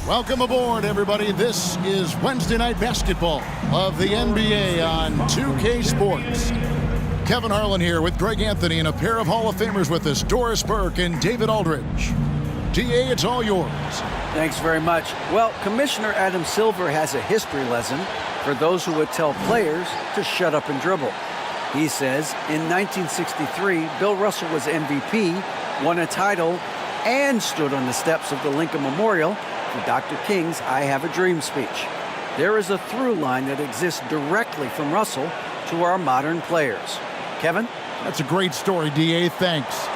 Welcome aboard, everybody. This is Wednesday Night Basketball of the NBA on 2K Sports. Kevin Harlan here with Greg Anthony and a pair of Hall of Famers with us, Doris Burke and David Aldridge. DA, it's all yours. Thanks very much. Well, Commissioner Adam Silver has a history lesson for those who would tell players to shut up and dribble. He says in 1963, Bill Russell was MVP, won a title, and stood on the steps of the Lincoln Memorial for Dr. King's I Have a Dream speech. There is a through line that exists directly from Russell to our modern players. Kevin? That's a great story, DA. Thanks.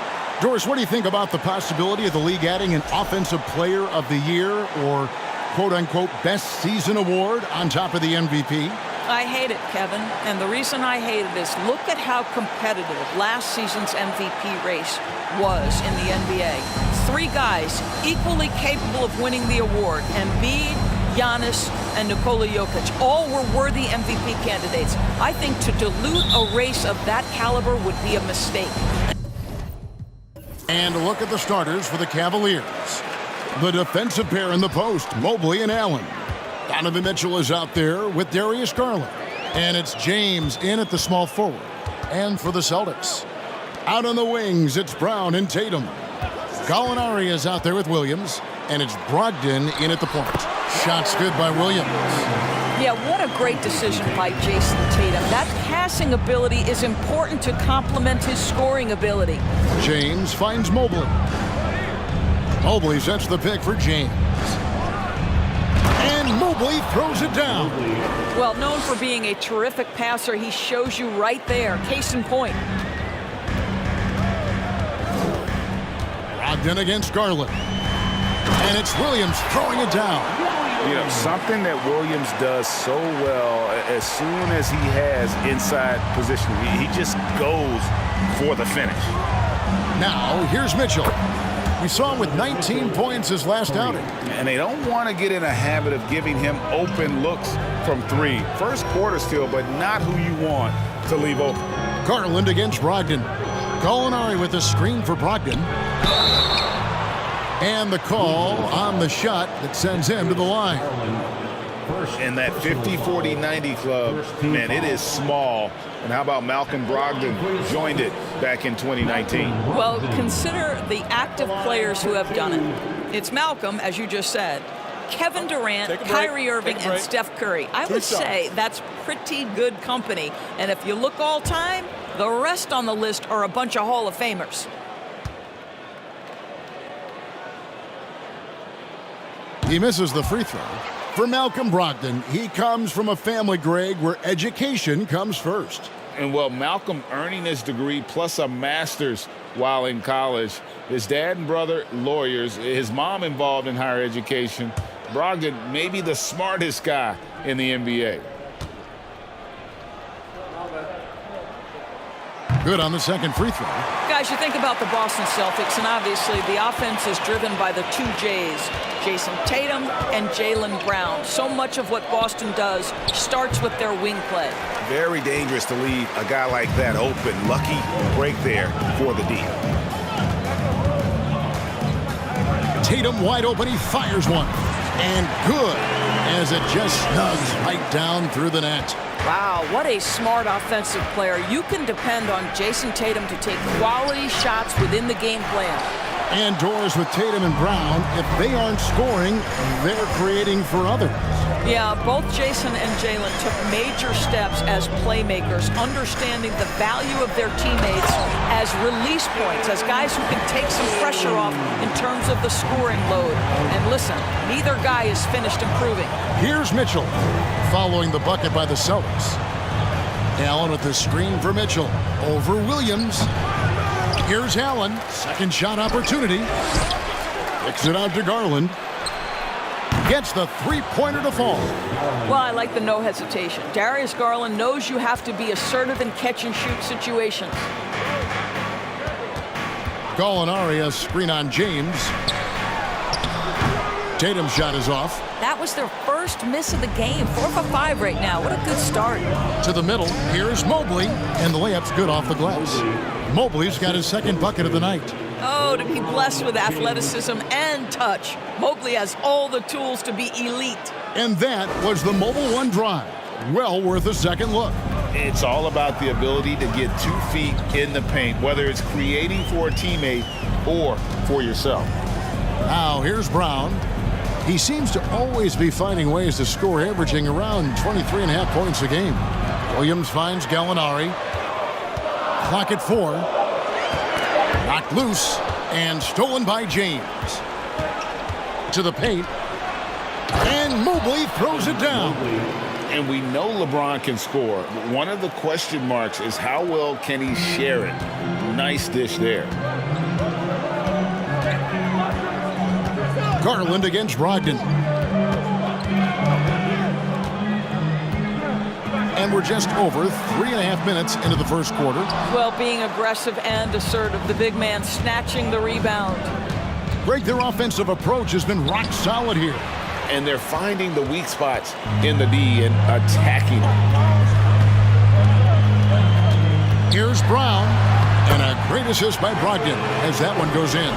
Doris, what do you think about the possibility of the league adding an Offensive Player of the Year or quote-unquote best season award on top of the MVP? I hate it, Kevin. And the reason I hate it is look at how competitive last season's MVP race was in the NBA. 3 guys equally capable of winning the award. Embiid, Giannis, and Nikola Jokic. All were worthy MVP candidates. I think to dilute a race of that caliber would be a mistake. And look at the starters for the Cavaliers. The defensive pair in the post, Mobley and Allen. Donovan Mitchell is out there with Darius Garland. And it's James in at the small forward. And for the Celtics, out on the wings, it's Brown and Tatum. Gallinari is out there with Williams. And it's Brogdon in at the point. Shots good by Williams. Yeah, what a great decision by Jason Tatum. That passing ability is important to complement his scoring ability. James finds Mobley. Mobley sets the pick for James. And Mobley throws it down. Well, known for being a terrific passer, he shows you right there. Case in point. Brogdon against Garland. And it's Williams throwing it down. You know, something that Williams does so well, as soon as he has inside position, he just goes for the finish. Now, here's Mitchell. We saw him with 19 points his last outing. And they don't want to get in a habit of giving him open looks from 3. First quarter still, but not who you want to leave open. Garland against Brogdon. Gallinari with a screen for Brogdon. And the call on the shot that sends him to the line. In that 50-40-90 club, man, it is small. And how about Malcolm Brogdon joined it back in 2019? Well, consider the active players who have done it. It's Malcolm, as you just said, Kevin Durant, Kyrie Irving, and Steph Curry. I would say that's pretty good company. And if you look all time, the rest on the list are a bunch of Hall of Famers. He misses the free throw. For Malcolm Brogdon, he comes from a family, Greg, where education comes first. And, well, Malcolm earning his degree plus a master's while in college. His dad and brother, lawyers. His mom involved in higher education. Brogdon, maybe the smartest guy in the NBA. Good on the second free throw. Guys, you think about the Boston Celtics, and obviously the offense is driven by the 2 J's, Jason Tatum and Jaylen Brown. So much of what Boston does starts with their wing play. Very dangerous to leave a guy like that open. Lucky break there for the D. Tatum wide open, he fires one. And good, as it just snugs right down through the net. Wow, what a smart offensive player. You can depend on Jason Tatum to take quality shots within the game plan. And Doris, with Tatum and Brown, if they aren't scoring, they're creating for others. Yeah, both Jason and Jaylen took major steps as playmakers, understanding the value of their teammates as release points, as guys who can take some pressure off in terms of the scoring load. And listen, neither guy is finished improving. Here's Mitchell, following the bucket by the Celtics. Allen with the screen for Mitchell, over Williams. Here's Allen, second shot opportunity. Kicks it out to Garland. Gets the three-pointer to fall. Well, I like the no hesitation. Darius Garland knows you have to be assertive in catch-and-shoot situations. Gallinari, a screen on James. Tatum's shot is off. That was their first miss of the game. 4 for 5 right now. What a good start. To the middle, here's Mobley, and the layup's good off the glass. Mobley's got his second bucket of the night. Oh, to be blessed with athleticism and touch. Mobley has all the tools to be elite. And that was the Mobile One drive. Well worth a second look. It's all about the ability to get 2 feet in the paint, whether it's creating for a teammate or for yourself. Now here's Brown. He seems to always be finding ways to score, averaging around 23.5 points a game. Williams finds Gallinari. Clock at 4. Knocked loose and stolen by James. To the paint. And Mobley throws it down. And we know LeBron can score. One of the question marks is how well can he share it? Nice dish there. Garland against Brogdon. And we're just over 3.5 minutes into the first quarter. Well, being aggressive and assertive, the big man snatching the rebound. Greg, their offensive approach has been rock solid here. And they're finding the weak spots in the D and attacking them. Here's Brown. And a great assist by Brogdon as that one goes in.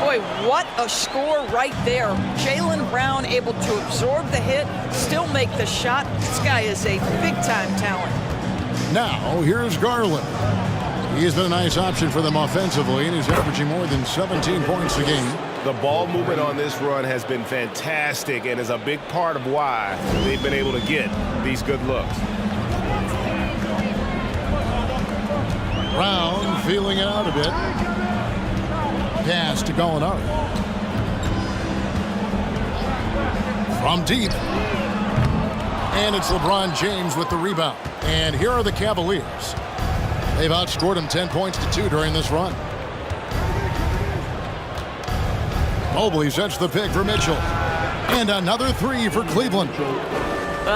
Boy, what a score right there. Jaylen Brown able to absorb the hit, still make the shot. This guy is a big-time talent. Now, here's Garland. He's been a nice option for them offensively, and he's averaging more than 17 points a game. The ball movement on this run has been fantastic and is a big part of why they've been able to get these good looks. Brown feeling it out a bit. Pass to Gallinari. From deep. And it's LeBron James with the rebound. And here are the Cavaliers. They've outscored them 10 points to 2 during this run. Mobley sets the pick for Mitchell. And another 3 for Cleveland.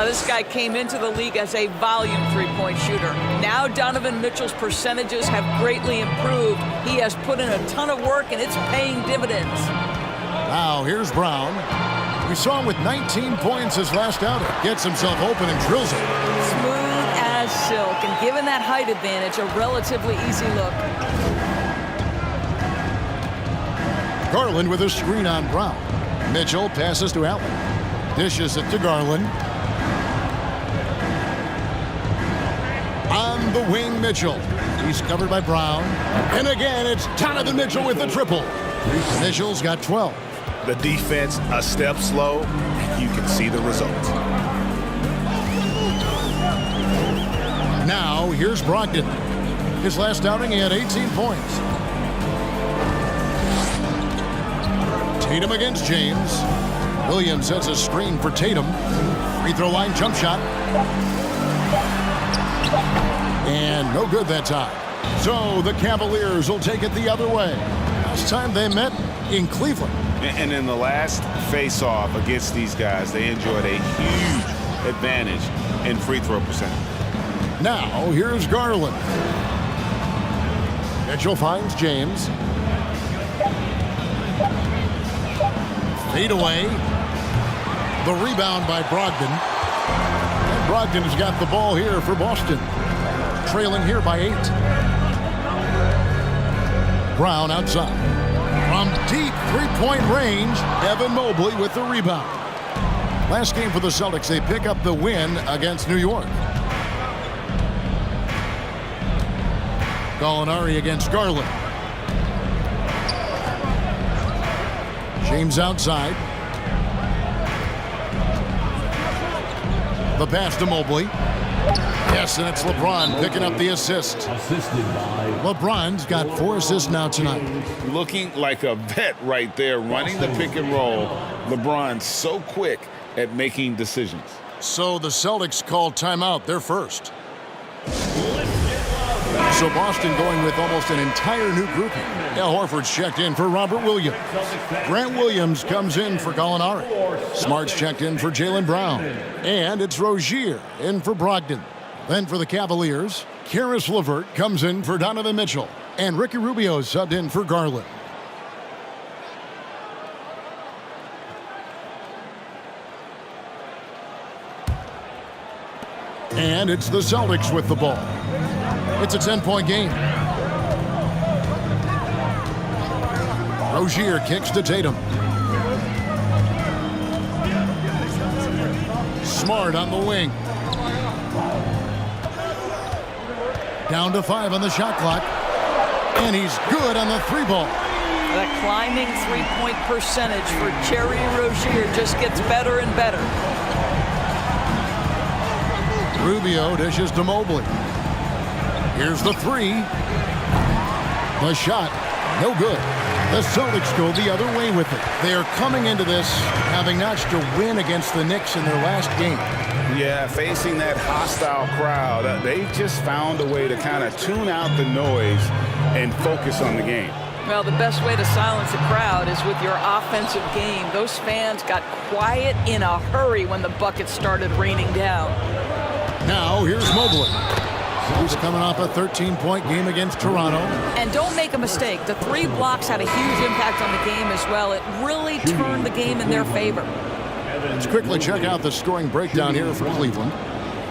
This guy came into the league as a volume three-point shooter. Now Donovan Mitchell's percentages have greatly improved. He has put in a ton of work, and it's paying dividends. Now here's Brown. We saw him with 19 points his last outing. Gets himself open and drills it. Smooth as silk, and given that height advantage, a relatively easy look. Garland with a screen on Brown. Mitchell passes to Allen. Dishes it to Garland. On the wing, Mitchell. He's covered by Brown. And again, it's Donovan Mitchell with the triple. Mitchell's got 12. The defense a step slow. You can see the results. Now, here's Brogdon. His last outing, he had 18 points. Tatum against James. Williams sets a screen for Tatum. Free throw line jump shot. And no good that time. So the Cavaliers will take it the other way. Last time they met in Cleveland. And in the last face-off against these guys, they enjoyed a huge advantage in free throw percentage. Now, here's Garland. Mitchell finds James. Fade away. The rebound by Brogdon. And Brogdon has got the ball here for Boston. Trailing here by 8. Brown outside. From deep three-point range, Evan Mobley with the rebound. Last game for the Celtics, they pick up the win against New York. Gallinari against Garland. James outside. The pass to Mobley. Yes, and it's LeBron picking up the assist. LeBron's got 4 assists now tonight. Looking like a vet right there, running the pick and roll. LeBron's so quick at making decisions. So the Celtics called timeout. They're first. So Boston going with almost an entire new grouping. Al Horford's checked in for Robert Williams. Grant Williams comes in for Gallinari. Smart's checked in for Jaylen Brown. And it's Rozier in for Brogdon. Then for the Cavaliers, Karis LeVert comes in for Donovan Mitchell. And Ricky Rubio subbed in for Garland. And it's the Celtics with the ball. It's a 10-point game. Rozier kicks to Tatum. Smart on the wing. Down to 5 on the shot clock. And he's good on the 3-ball. That climbing three-point percentage for Terry Rozier just gets better and better. Rubio dishes to Mobley. Here's the 3. The shot, no good. The Celtics go the other way with it. They are coming into this having notched a win against the Knicks in their last game. Yeah, facing that hostile crowd, they've just found a way to kind of tune out the noise and focus on the game. Well, the best way to silence a crowd is with your offensive game. Those fans got quiet in a hurry when the buckets started raining down. Now, here's Mobley. He's coming off a 13-point game against Toronto. And don't make a mistake, the 3 blocks had a huge impact on the game as well. It really turned the game in their favor. Let's quickly check out the scoring breakdown here for Cleveland.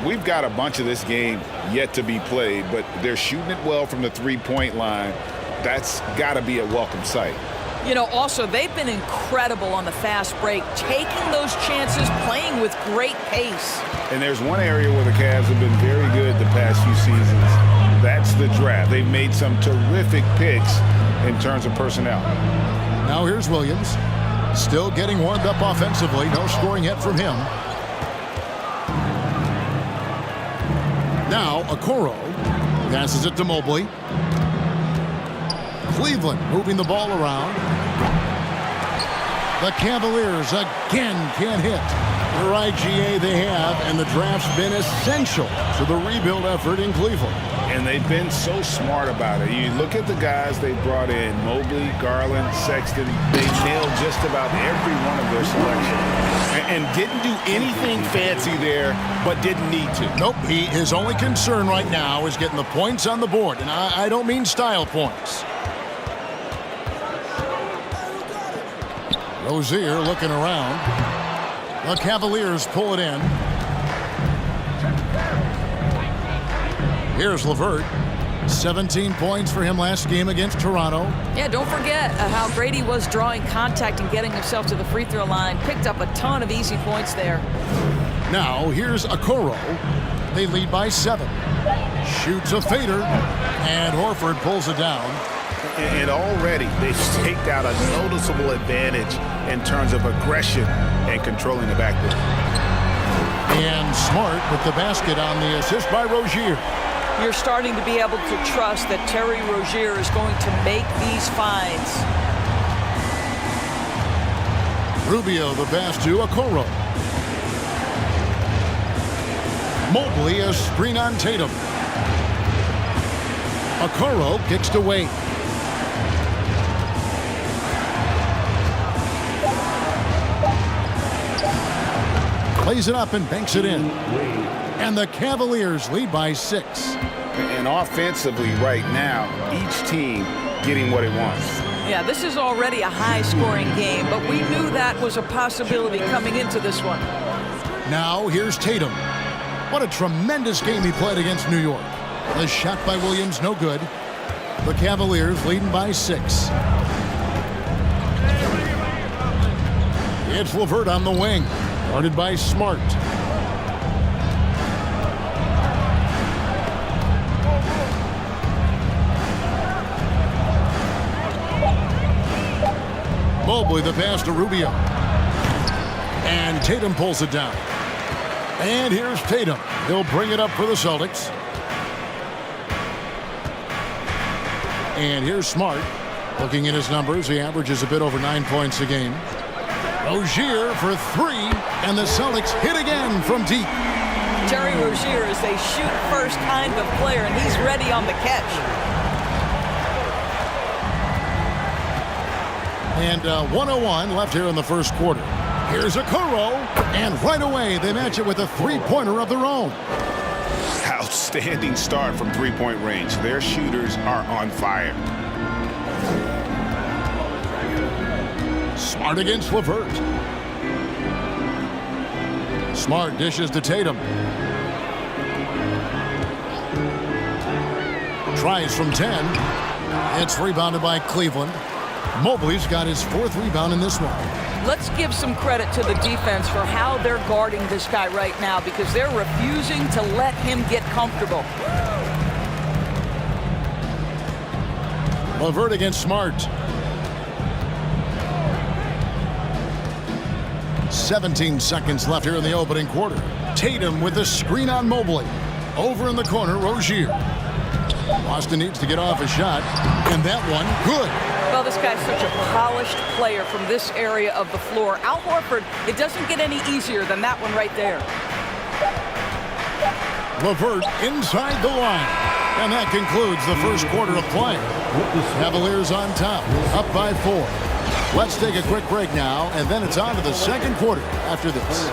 We've got a bunch of this game yet to be played, but they're shooting it well from the three-point line. That's got to be a welcome sight. You know, also, they've been incredible on the fast break, taking those chances, playing with great pace. And there's one area where the Cavs have been very good the past few seasons. That's the draft. They've made some terrific picks in terms of personnel. Now here's Williams. Still getting warmed up offensively. No scoring yet from him. Now Okoro passes it to Mobley. Cleveland moving the ball around. The Cavaliers again can't hit. They're IGA they have, and the draft's been essential to the rebuild effort in Cleveland. And they've been so smart about it. You look at the guys they brought in, Mobley, Garland, Sexton. They nailed just about every one of their selections. And didn't do anything fancy there, but didn't need to. Nope, his only concern right now is getting the points on the board, and I don't mean style points. Rozier looking around. The Cavaliers pull it in. Here's LeVert. 17 points for him last game against Toronto. Yeah, don't forget how great he was drawing contact and getting himself to the free throw line. Picked up a ton of easy points there. Now here's Okoro. They lead by 7. Shoots a fader, and Horford pulls it down. And already they've staked out a noticeable advantage in terms of aggression and controlling the backcourt. And Smart with the basket on the assist by Rozier. You're starting to be able to trust that Terry Rozier is going to make these finds. Rubio the pass to Okoro. Mobley a screen on Tatum. Okoro kicks to Wade. Plays it up and banks it in. And the Cavaliers lead by 6. And offensively right now, each team getting what it wants. Yeah, this is already a high-scoring game, but we knew that was a possibility coming into this one. Now here's Tatum. What a tremendous game he played against New York. The shot by Williams, no good. The Cavaliers leading by 6. It's LeVert on the wing. Guarded by Smart. Mobley the pass to Rubio. And Tatum pulls it down. And here's Tatum. He'll bring it up for the Celtics. And here's Smart. Looking at his numbers, he averages a bit over 9 points a game. Rozier for 3, and the Celtics hit again from deep. Terry Rozier is a shoot-first kind of player, and he's ready on the catch. And 1:01 left here in the first quarter. Here's Okoro, and right away they match it with a three-pointer of their own. Outstanding start from three-point range. Their shooters are on fire. Smart against LeVert. Smart dishes to Tatum. Tries from 10. It's rebounded by Cleveland. Mobley's got his 4th rebound in this one. Let's give some credit to the defense for how they're guarding this guy right now because they're refusing to let him get comfortable. LeVert against Smart. 17 seconds left here in the opening quarter. Tatum with the screen on Mobley. Over in the corner, Rozier. Boston needs to get off a shot, and that one, good. Well, this guy's such a polished player from this area of the floor. Al Horford, it doesn't get any easier than that one right there. LeVert inside the line. And that concludes the first quarter of play. Cavaliers on top, up by 4. Let's take a quick break now, and then it's on to the second quarter after this.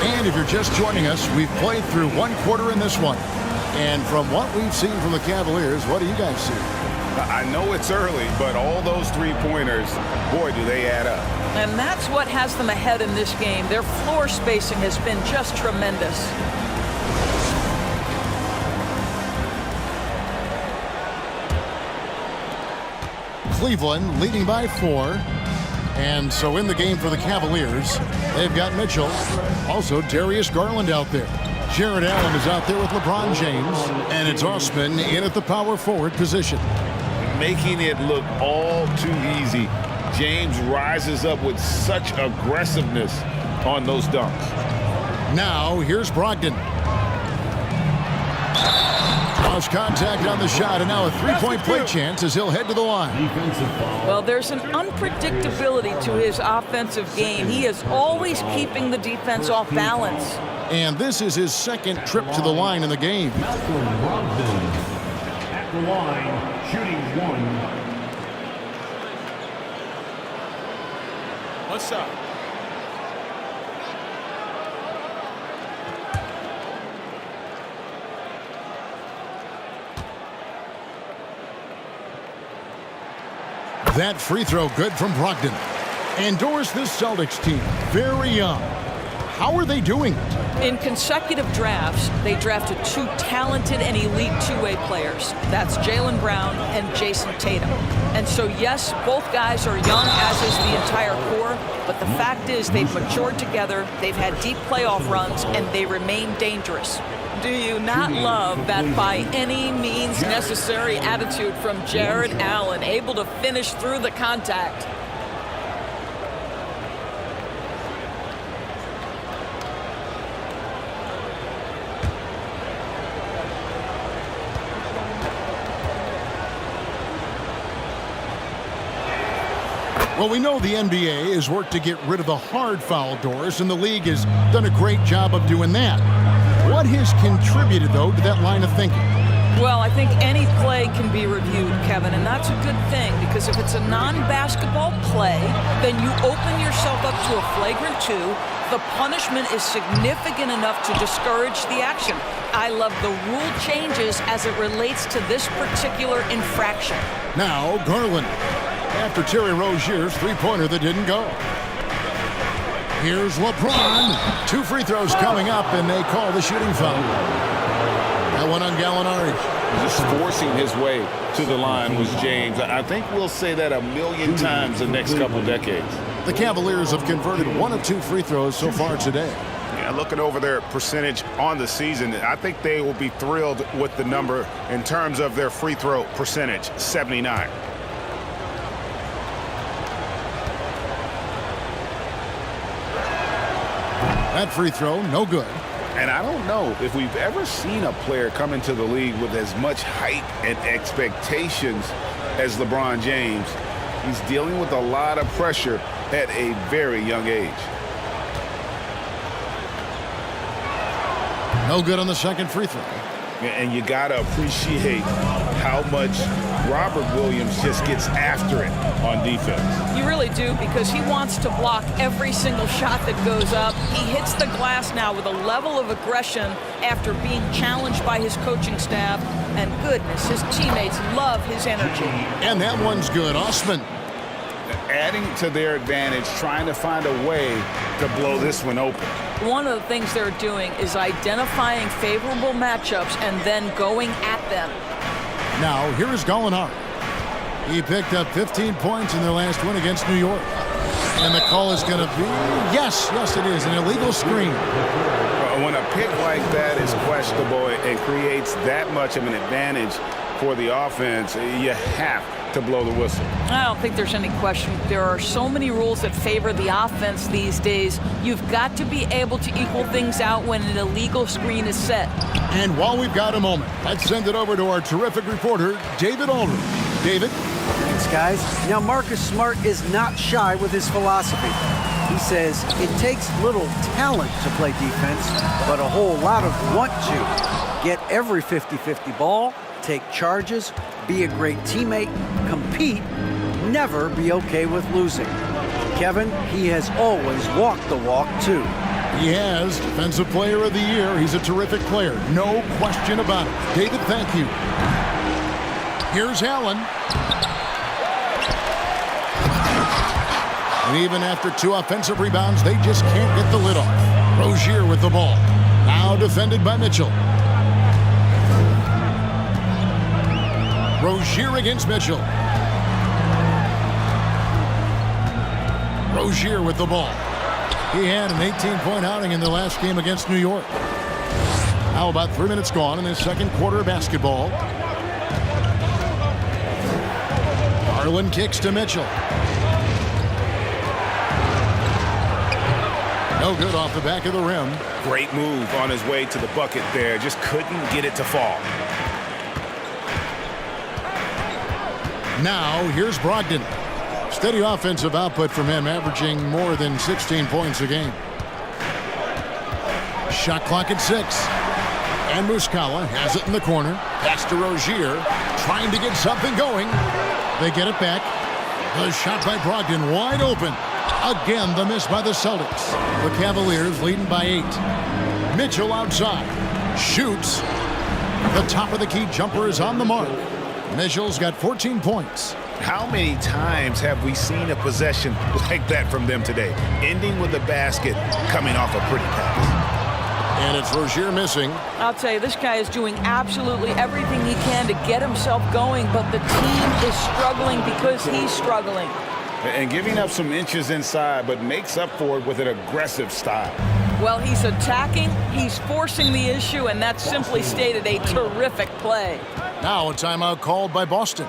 And if you're just joining us, we've played through one quarter in this one. And from what we've seen from the Cavaliers, what do you guys see? I know it's early, but all those three-pointers, boy, do they add up. And that's what has them ahead in this game. Their floor spacing has been just tremendous. Cleveland leading by 4. And so in the game for the Cavaliers, they've got Mitchell. Also, Darius Garland out there. Jared Allen is out there with LeBron James. And it's Osman in at the power forward position. Making it look all too easy. James rises up with such aggressiveness on those dunks. Now, here's Brogdon. Lost contact on the shot, and now a three-point play chance as he'll head to the line. Well, there's an unpredictability to his offensive game. He is always keeping the defense off balance. And this is his second trip to the line in the game. Malcolm Brogdon at the line, shooting 1. What's up? That free throw good from Brogdon. Endorse this Celtics team. Very young. How are they doing it? In consecutive drafts, they drafted 2 talented and elite two-way players. That's Jaylen Brown and Jason Tatum. And so, yes, both guys are young, as is the entire core, but the fact is they've matured together, they've had deep playoff runs, and they remain dangerous. Do you not love that by any means necessary attitude from Jared Allen, able to finish through the contact? Well, we know the NBA has worked to get rid of the hard foul doors, and the league has done a great job of doing that. What has contributed, though, to that line of thinking? Well, I think any play can be reviewed, Kevin, and that's a good thing because if it's a non-basketball play, then you open yourself up to a flagrant 2. The punishment is significant enough to discourage the action. I love the rule changes as it relates to this particular infraction. Now, Garland. After Terry Rozier's three-pointer that didn't go. Here's LeBron. 2 free throws coming up, and they call the shooting foul. That one on Gallinari. Just forcing his way to the line was James. I think we'll say that 1,000,000 times the next couple decades. The Cavaliers have converted 1 of 2 free throws so far today. Yeah, looking over their percentage on the season, I think they will be thrilled with the number in terms of their free throw percentage, 79. That free throw, no good. And I don't know if we've ever seen a player come into the league with as much hype and expectations as LeBron James. He's dealing with a lot of pressure at a very young age. No good on the second free throw. And you got to appreciate how how much Robert Williams just gets after it on defense. You really do, because he wants to block every single shot that goes up. He hits the glass now with a level of aggression after being challenged by his coaching staff. And goodness, his teammates love his energy. And that one's good. Osman. Adding to their advantage, trying to find a way to blow this one open. One of the things they're doing is identifying favorable matchups and then going at them. Now, here is Gallinari. He picked up 15 points in their last win against New York. And the call is going to be, yes, it is, an illegal screen. When a pick like that is questionable and creates that much of an advantage for the offense, you have to blow the whistle. I don't think there's any question. There are so many rules that favor the offense these days. You've got to be able to equal things out when an illegal screen is set. And while we've got a moment, let's send it over to our terrific reporter, David Aldridge. David? Thanks, guys. Now, Marcus Smart is not shy with his philosophy. He says it takes little talent to play defense, but a whole lot of want to. Get every 50-50 ball, take charges, be a great teammate, compete, never be okay with losing. Kevin, he has always walked the walk, too. He has Defensive Player of the Year. He's a terrific player. No question about it. David, thank you. Here's Allen. And even after 2 offensive rebounds, they just can't get the lid off. Rozier with the ball. Now defended by Mitchell. Rozier against Mitchell. Rozier with the ball. He had an 18-point outing in their last game against New York. Now about 3 minutes gone in the second quarter of basketball. Garland kicks to Mitchell. No good off the back of the rim. Great move on his way to the bucket there. Just couldn't get it to fall. Now, here's Brogdon. Steady offensive output from him, averaging more than 16 points a game. Shot clock at 6. And Muscala has it in the corner. Pass to Rozier, trying to get something going. They get it back. The shot by Brogdon, wide open. Again, the miss by the Celtics. The Cavaliers leading by 8. Mitchell outside. Shoots. The top of the key jumper is on the mark. Mitchell's got 14 points. How many times have we seen a possession like that from them today? Ending with a basket, coming off a pretty pass. And it's Rozier missing. I'll tell you, this guy is doing absolutely everything he can to get himself going, but the team is struggling because he's struggling. And giving up some inches inside, but makes up for it with an aggressive style. Well, he's attacking, he's forcing the issue, and that's simply stated a terrific play. Now a timeout called by Boston.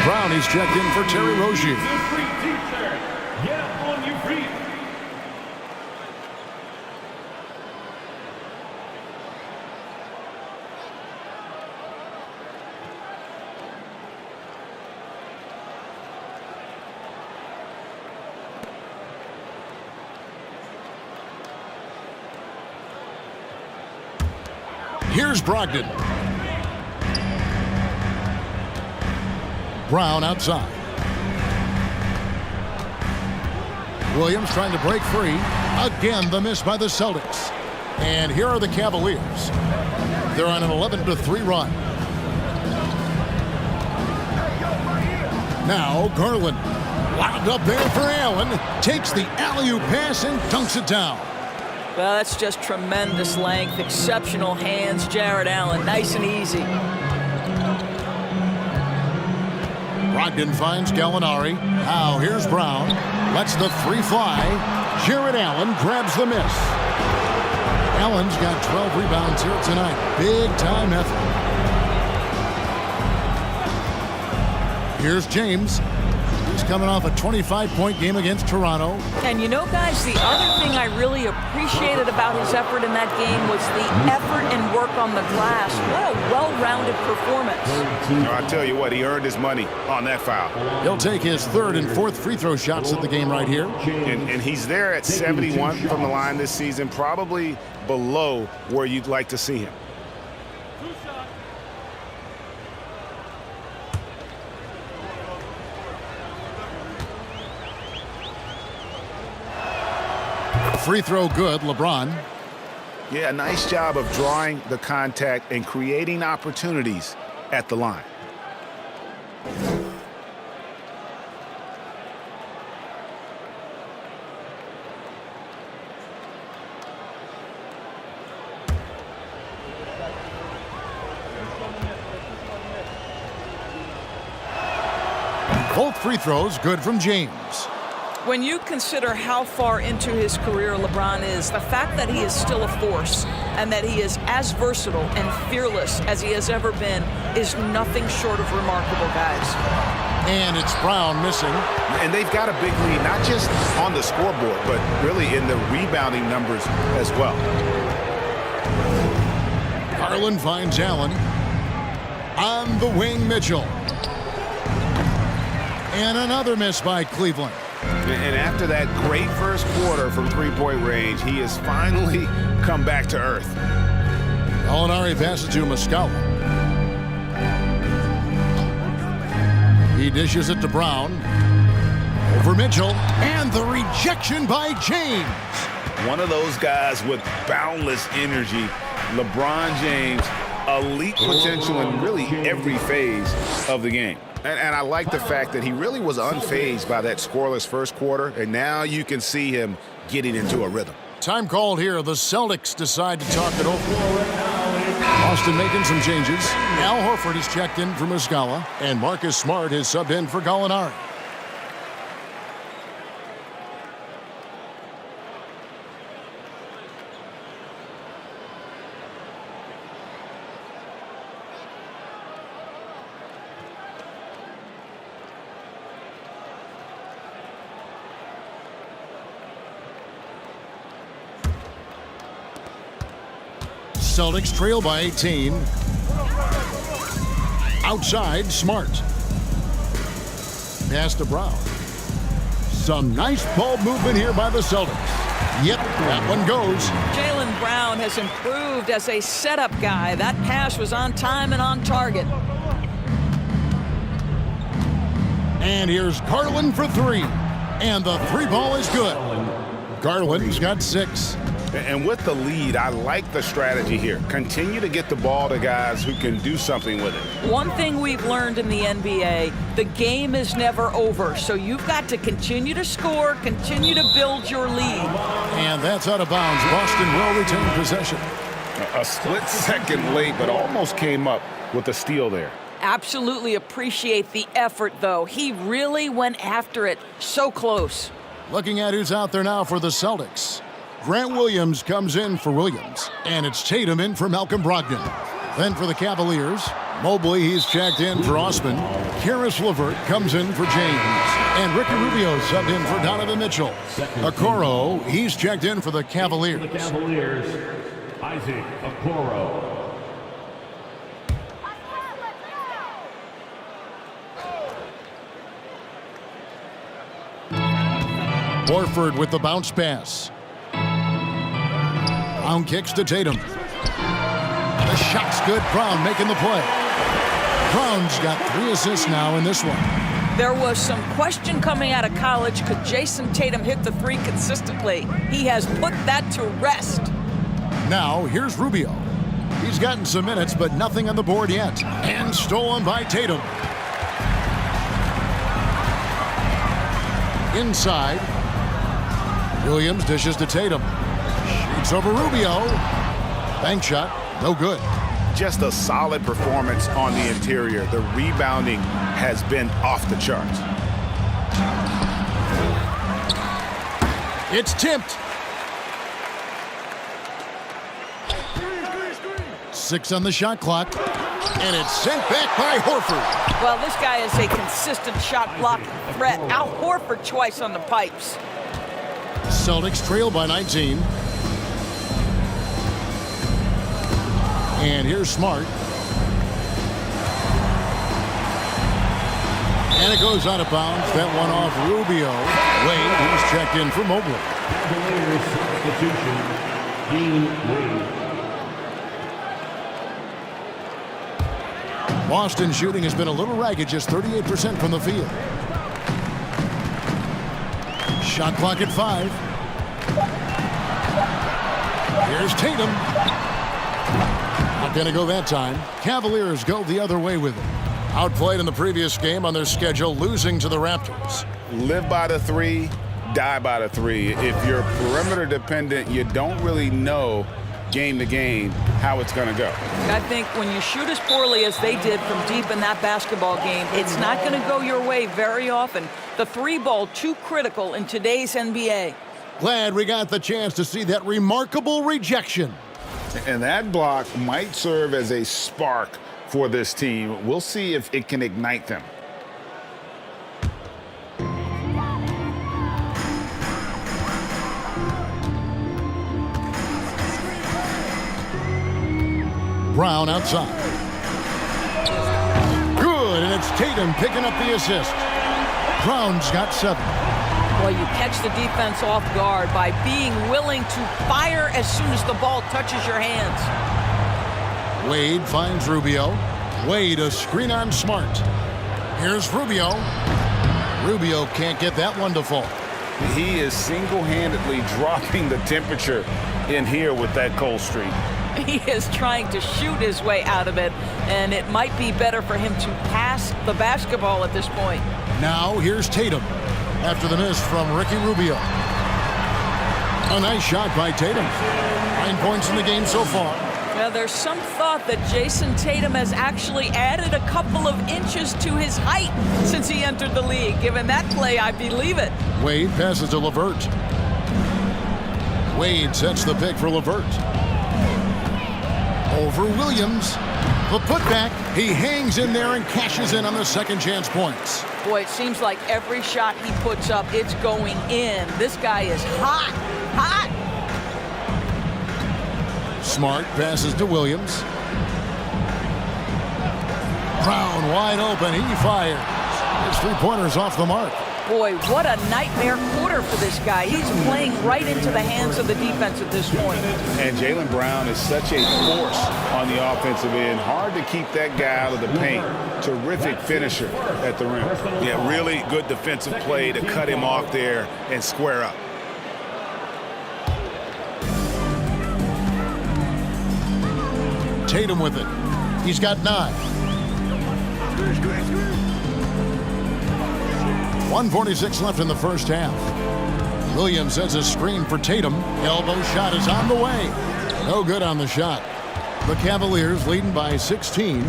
Brown is checked in for Terry Rozier. Get on your feet. Here's Brogdon. Brown outside. Williams trying to break free. Again, the miss by the Celtics. And here are the Cavaliers. They're on an 11-3 run. Now Garland. Wound up there for Allen. Takes the alley-oop pass and dunks it down. Well, that's just tremendous length, exceptional hands, Jared Allen. Nice and easy. Brogdon finds Gallinari. Now here's Brown. Lets the 3 fly. Jared Allen grabs the miss. Allen's got 12 rebounds here tonight. Big time effort. Here's James. He's coming off a 25-point game against Toronto. And you know, guys, the other thing I really appreciated about his effort in that game was the effort and work on the glass. What a well-rounded performance. I tell you what, he earned his money on that foul. He'll take his 3rd and 4th free throw shots of the game right here. And he's there at 71 from the line this season, probably below where you'd like to see him. free throw good, LeBron. Yeah, a nice job of drawing the contact and creating opportunities at the line. Both free throws good from James. When you consider how far into his career LeBron is, the fact that he is still a force and that he is as versatile and fearless as he has ever been is nothing short of remarkable, guys. And it's Brown missing. And they've got a big lead, not just on the scoreboard, but really in the rebounding numbers as well. Garland finds Allen. On the wing, Mitchell. And another miss by Cleveland. And after that great first quarter from three-point range, he has finally come back to earth. Gallinari passes to Muscala. He dishes it to Brown. Over Mitchell. And the rejection by James. One of those guys with boundless energy. LeBron James, elite potential in really every phase of the game. And I like the fact that he really was unfazed by that scoreless first quarter, and now you can see him getting into a rhythm. Time called here. The Celtics decide to talk it over. Boston making some changes. Al Horford is checked in for Muscala, and Marcus Smart is subbed in for Gallinari. Celtics trail by 18. Outside, Smart. Pass to Brown. Some nice ball movement here by the Celtics. Yep, that one goes. Jaylen Brown has improved as a setup guy. That pass was on time and on target. And here's Garland for three. And the three ball is good. Garland's got 6. And with the lead, I like the strategy here. Continue to get the ball to guys who can do something with it. One thing we've learned in the NBA, the game is never over. So you've got to continue to score, continue to build your lead. And that's out of bounds. Boston will retain possession. A split second late, but almost came up with a steal there. Absolutely appreciate the effort, though. He really went after it. So close. Looking at who's out there now for the Celtics. Grant Williams comes in for Williams, and it's Tatum in for Malcolm Brogdon. Then for the Cavaliers, Mobley, he's checked in for Osman. Karis LeVert comes in for James, and Ricky Rubio subbed in for Donovan Mitchell. Okoro, he's checked in for the Cavaliers. The Cavaliers, Isaac Okoro. Horford with the bounce pass. Brown kicks to Tatum. The shot's good. Brown making the play. Brown's got 3 assists now in this one. There was some question coming out of college. Could Jason Tatum hit the 3 consistently? He has put that to rest. Now, here's Rubio. He's gotten some minutes, but nothing on the board yet. And stolen by Tatum. Inside. Williams dishes to Tatum. Shoots over Rubio. Bank shot, no good. Just a solid performance on the interior. The rebounding has been off the charts. It's tipped. 6 on the shot clock. And it's sent back by Horford. Well, this guy is a consistent shot block threat. Al Horford twice on the pipes. Celtics trail by 19. And here's Smart. And it goes out of bounds. That one off Rubio. Wade, who's checked in for Mobley. Cavaliers substitution, Dean Wade. Boston shooting has been a little ragged, just 38% from the field. Shot clock at 5. Here's Tatum. Not going to go that time. Cavaliers go the other way with it. Outplayed in the previous game on their schedule, losing to the Raptors. Live by the three, die by the three. If you're perimeter dependent, you don't really know game to game how it's going to go. I think when you shoot as poorly as they did from deep in that basketball game, it's not going to go your way very often. The three ball too critical in today's NBA. Glad we got the chance to see that remarkable rejection. And that block might serve as a spark for this team. We'll see if it can ignite them. Brown outside. Good, and it's Tatum picking up the assist. Brown's got 7. Well, you catch the defense off guard by being willing to fire as soon as the ball touches your hands. Wade finds Rubio. Wade a screen on Smart. Here's Rubio. Rubio can't get that one to fall. He is single-handedly dropping the temperature in here with that cold streak. He is trying to shoot his way out of it, and it might be better for him to pass the basketball at this point. Now here's Tatum after the miss from Ricky Rubio. A nice shot by Tatum. 9 points in the game so far. Now, there's some thought that Jason Tatum has actually added a couple of inches to his height since he entered the league. Given that play, I believe it. Wade passes to LeVert. Wade sets the pick for LeVert. Over Williams. The putback. He hangs in there and cashes in on the second chance points. Boy, it seems like every shot he puts up, it's going in. This guy is hot, hot. Smart passes to Williams. Brown wide open. He fires. His three-pointer's off the mark. Boy, what a nightmare quarter for this guy. He's playing right into the hands of the defense at this point. And Jaylen Brown is such a force on the offensive end. Hard to keep that guy out of the paint. Terrific finisher at the rim. Yeah, really good defensive play to cut him off there and square up. Tatum with it. He's got 9. 1:46 left in the first half. Williams has a screen for Tatum. Elbow shot is on the way. No good on the shot. The Cavaliers leading by 16.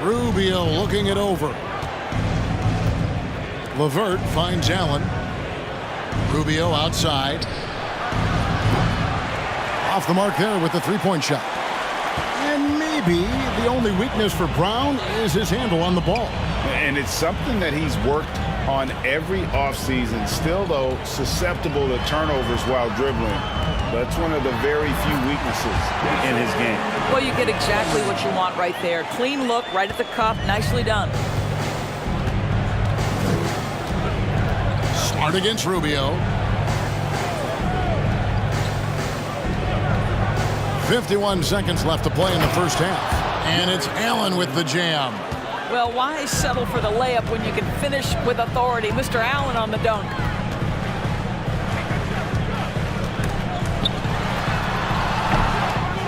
Rubio looking it over. LeVert finds Allen. Rubio outside. Off the mark there with the three-point shot. And maybe the only weakness for Brown is his handle on the ball. And it's something that he's worked on every offseason. Still, though, susceptible to turnovers while dribbling. That's one of the very few weaknesses in his game. Well, you get exactly what you want right there. Clean look, right at the cup. Nicely done. Smart against Rubio. 51 seconds left to play in the first half. And it's Allen with the jam. Well, why settle for the layup when you can finish with authority? Mr. Allen on the dunk.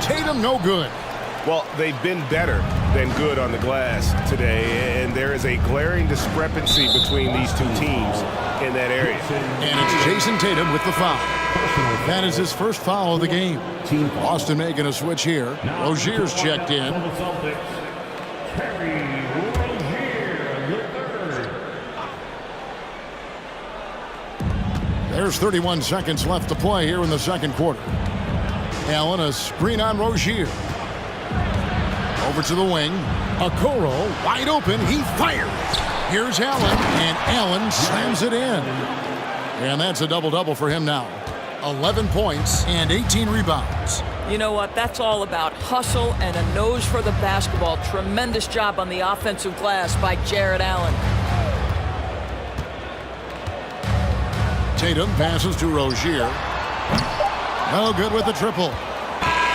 Tatum no good. Well, they've been better than good on the glass today, and there is a glaring discrepancy between these two teams in that area. And it's Jason Tatum with the foul. That is his first foul of the game. Boston making a switch here. Rozier's checked in. There's 31 seconds left to play here in the second quarter. Allen, a screen on Rozier. Over to the wing. Okoro wide open. He fires. Here's Allen, and Allen slams it in. And that's a double-double for him now. 11 points and 18 rebounds. You know what? That's all about hustle and a nose for the basketball. Tremendous job on the offensive glass by Jared Allen. Tatum passes to Rozier. No good with the triple.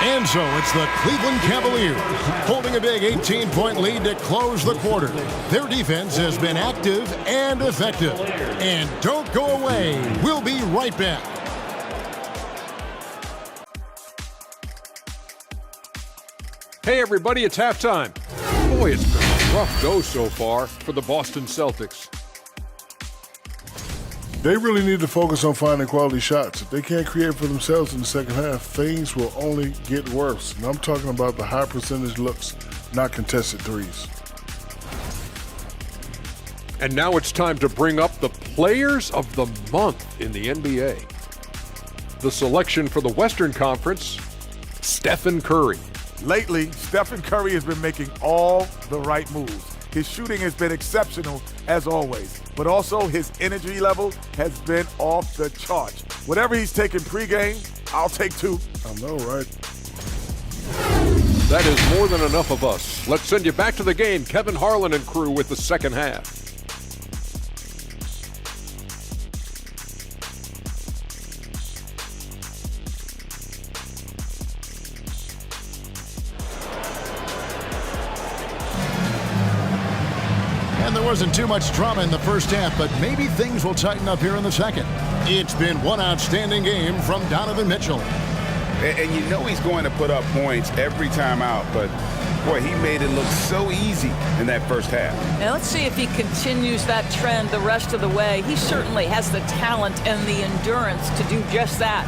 And so it's the Cleveland Cavaliers holding a big 18-point lead to close the quarter. Their defense has been active and effective. And don't go away. We'll be right back. Hey everybody, it's halftime. Boy, it's been a rough go so far for the Boston Celtics. They really need to focus on finding quality shots. If they can't create for themselves in the second half, things will only get worse. And I'm talking about the high percentage looks, not contested threes. And now it's time to bring up the Players of the Month in the NBA. The selection for the Western Conference, Stephen Curry. Lately, Stephen Curry has been making all the right moves. His shooting has been exceptional, as always, but also his energy level has been off the charts. Whatever he's taking pregame, I'll take two. I know, right? That is more than enough of us. Let's send you back to the game, Kevin Harlan and crew with the second half. And there wasn't too much drama in the first half, but maybe things will tighten up here in the second. It's been one outstanding game from Donovan Mitchell. And you know he's going to put up points every time out, but boy, he made it look so easy in that first half. Now let's see if he continues that trend the rest of the way. He certainly has the talent and the endurance to do just that.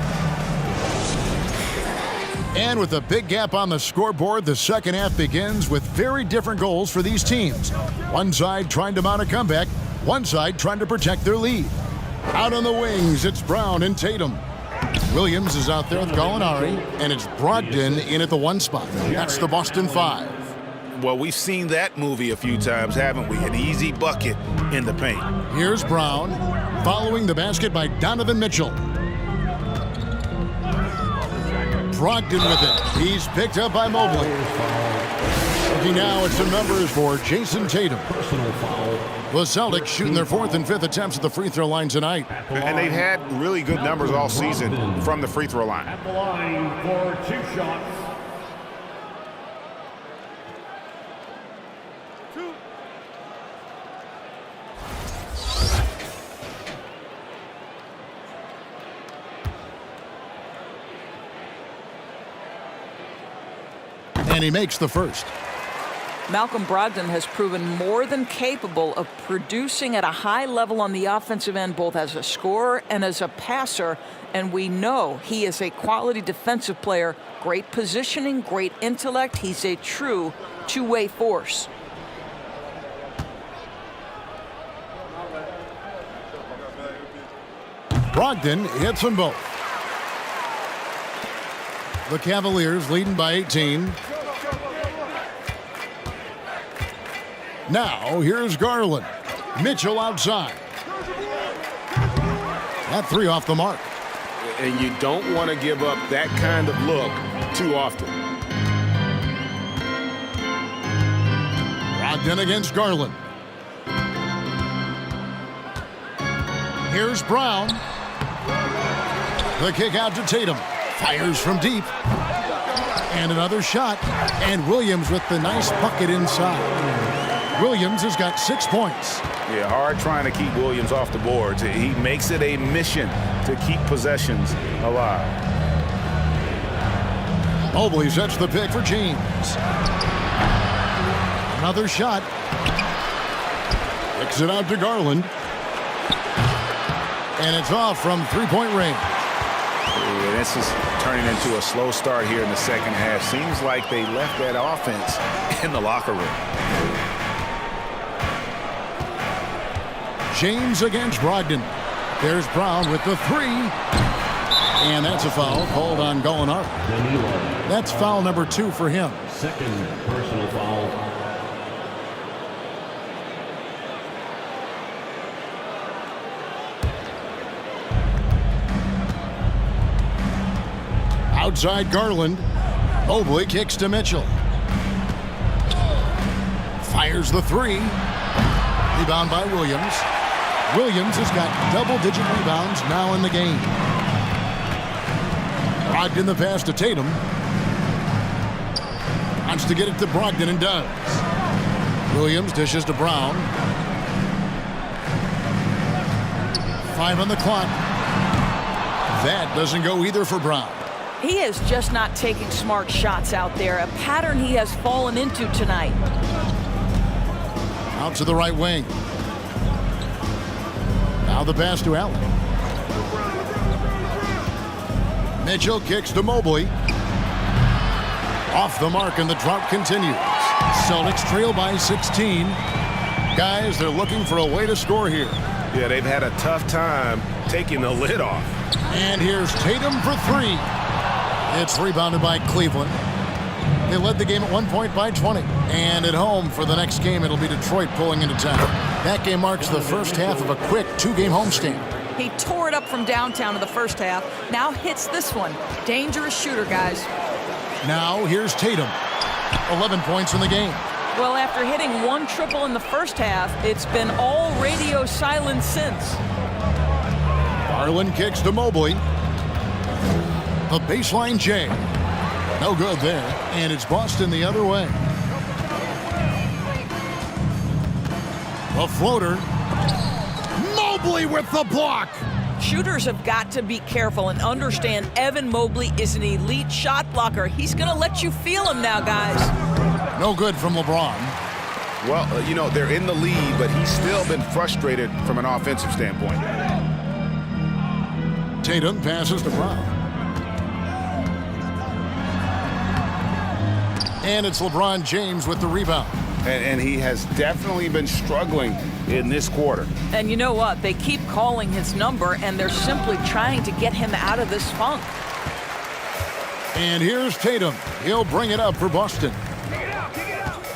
And with a big gap on the scoreboard, the second half begins with very different goals for these teams. One side trying to mount a comeback, one side trying to protect their lead. Out on the wings, it's Brown and Tatum. Williams is out there with Gallinari, and it's Brogdon in at the one spot. That's the Boston Five. Well, we've seen that movie a few times, haven't we? An easy bucket in the paint. Here's Brown, following the basket by Donovan Mitchell. Brogdon with it. He's picked up by Mobley. Looking now at some numbers for Jason Tatum. The Celtics shooting their fourth and fifth attempts at the free throw line tonight. And they've had really good numbers all season from the free throw line. At the line for 2 shots. And he makes the first. Malcolm Brogdon has proven more than capable of producing at a high level on the offensive end, both as a scorer and as a passer. And we know he is a quality defensive player, great positioning, great intellect. He's a true two-way force. Brogdon hits them both. The Cavaliers leading by 18. Now, here's Garland. Mitchell outside. That three off the mark. And you don't want to give up that kind of look too often. Brogdon against Garland. Here's Brown. The kick out to Tatum. Fires from deep. And another shot. And Williams with the nice bucket inside. Williams has got 6 points. Yeah, hard trying to keep Williams off the boards. He makes it a mission to keep possessions alive. Mobley sets the pick for James. Another shot. Kicks it out to Garland. And it's off from three-point range. Yeah, this is turning into a slow start here in the second half. Seems like they left that offense in the locker room. James against Brogdon. There's Brown with the three. And that's a foul called on Gallinari. That's foul number 2 for him. Second personal foul. Outside Garland. Mobley kicks to Mitchell. Fires the three. Rebound by Williams. Williams has got double-digit rebounds now in the game. Brogdon the pass to Tatum. Wants to get it to Brogdon and does. Williams dishes to Brown. 5 on the clock. That doesn't go either for Brown. He is just not taking smart shots out there, a pattern he has fallen into tonight. Out to the right wing. Now the pass to Allen. Mitchell kicks to Mobley. Off the mark, and the drought continues. Celtics trail by 16. Guys, they're looking for a way to score here. Yeah, they've had a tough time taking the lid off. And here's Tatum for three. It's rebounded by Cleveland. They led the game at 1 point by 20. And at home for the next game, it'll be Detroit pulling into town. That game marks the first half of a quick 2-game homestand. He tore it up from downtown in the first half. Now hits this one. Dangerous shooter, guys. Now here's Tatum. 11 points in the game. Well, after hitting one triple in the first half, it's been all radio silence since. Garland kicks to Mobley. The baseline J. No good there. And it's Boston the other way. A floater. Mobley with the block. Shooters have got to be careful and understand Evan Mobley is an elite shot blocker. He's going to let you feel him now, guys. No good from LeBron. Well, you know, they're in the lead, but he's still been frustrated from an offensive standpoint. Tatum passes to Brown. And it's LeBron James with the rebound. And he has definitely been struggling in this quarter. And you know what? They keep calling his number, and they're simply trying to get him out of this funk. And here's Tatum. He'll bring it up for Boston.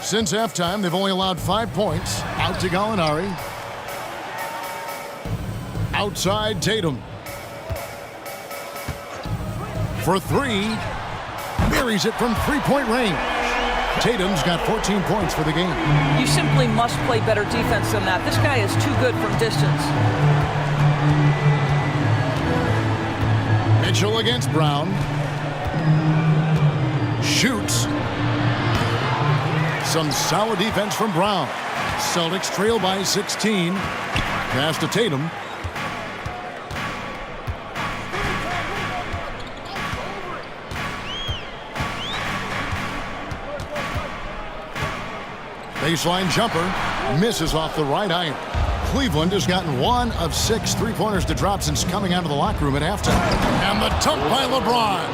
Since halftime, they've only allowed 5 points. Out to Gallinari. Outside Tatum. For three. Buries it from three-point range. Tatum's got 14 points for the game. You simply must play better defense than that. This guy is too good from distance. Mitchell against Brown. Shoots. Some solid defense from Brown. Celtics trail by 16. Pass to Tatum. Baseline jumper. Misses off the right iron. Cleveland has gotten 1 of 6 three-pointers to drop since coming out of the locker room at halftime. And the dunk by LeBron.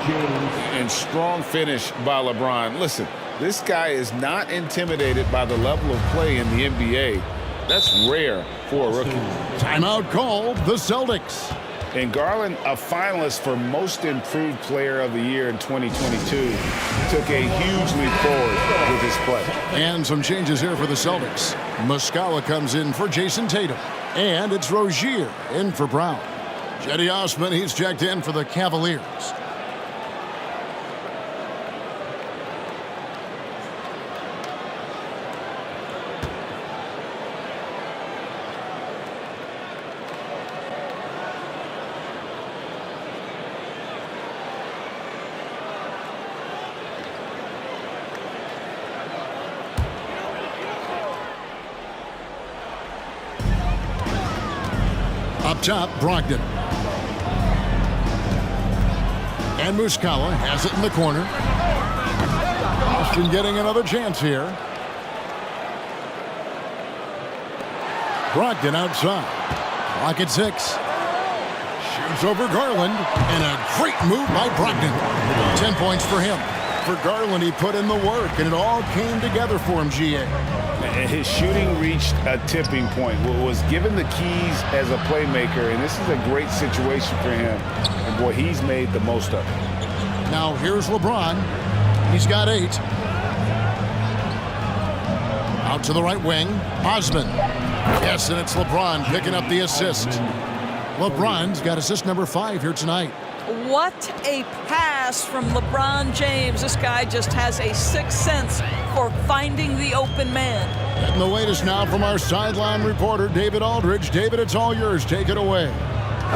And strong finish by LeBron. Listen, this guy is not intimidated by the level of play in the NBA. That's rare for a rookie. Timeout called the Celtics. And Garland, a finalist for Most Improved Player of the Year in 2022, took a huge leap forward with his play. And some changes here for the Celtics. Muscala comes in for Jason Tatum. And it's Rozier in for Brown. Cedi Osman, he's checked in for the Cavaliers. Up top, Brogdon. And Muscala has it in the corner. Boston getting another chance here. Brogdon outside. Clock at 6. Shoots over Garland. And a great move by Brogdon. 10 points for him. For Garland, he put in the work, and it all came together for him, GA. His shooting reached a tipping point. Was given the keys as a playmaker, and this is a great situation for him. And boy, he's made the most of it. Now here's LeBron. He's got 8. Out to the right wing, Osman. Yes, and it's LeBron picking up the assist. LeBron's got assist number 5 here tonight. What a pass from LeBron James. This guy just has a sixth sense for finding the open man. And the latest now from our sideline reporter, David Aldridge. David, it's all yours. Take it away.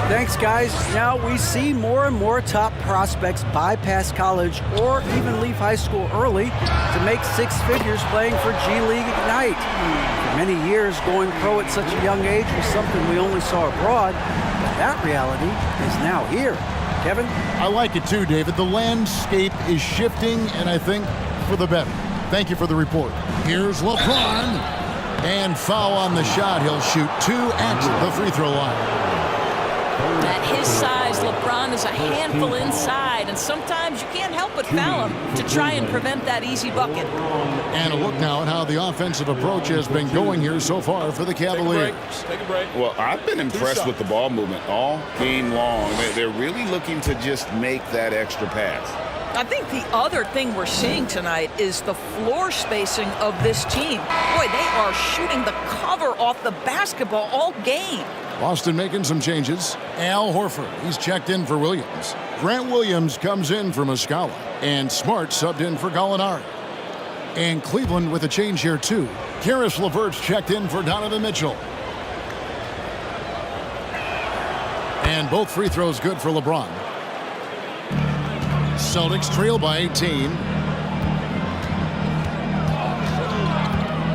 Thanks, guys. Now we see more and more top prospects bypass college or even leave high school early to make 6 figures playing for G League Ignite. For many years, going pro at such a young age was something we only saw abroad, but that reality is now here. Kevin? I like it too, David. The landscape is shifting, and I think for the better. Thank you for the report. Here's LeBron. And foul on the shot. He'll shoot 2 at the free throw line. At his size, LeBron is a handful inside, and sometimes you can't help but foul him to try and prevent that easy bucket. And a look now at how the offensive approach has been going here so far for the Cavaliers. Take a break. Well, I've been impressed with the ball movement all game long. They're really looking to just make that extra pass. I think the other thing we're seeing tonight is the floor spacing of this team. Boy, they are shooting the cover off the basketball all game. Boston making some changes. Al Horford, he's checked in for Williams. Grant Williams comes in for Muscala. And Smart subbed in for Gallinari. And Cleveland with a change here too. Karis LeVert's checked in for Donovan Mitchell. And both free throws good for LeBron. Celtics trail by 18.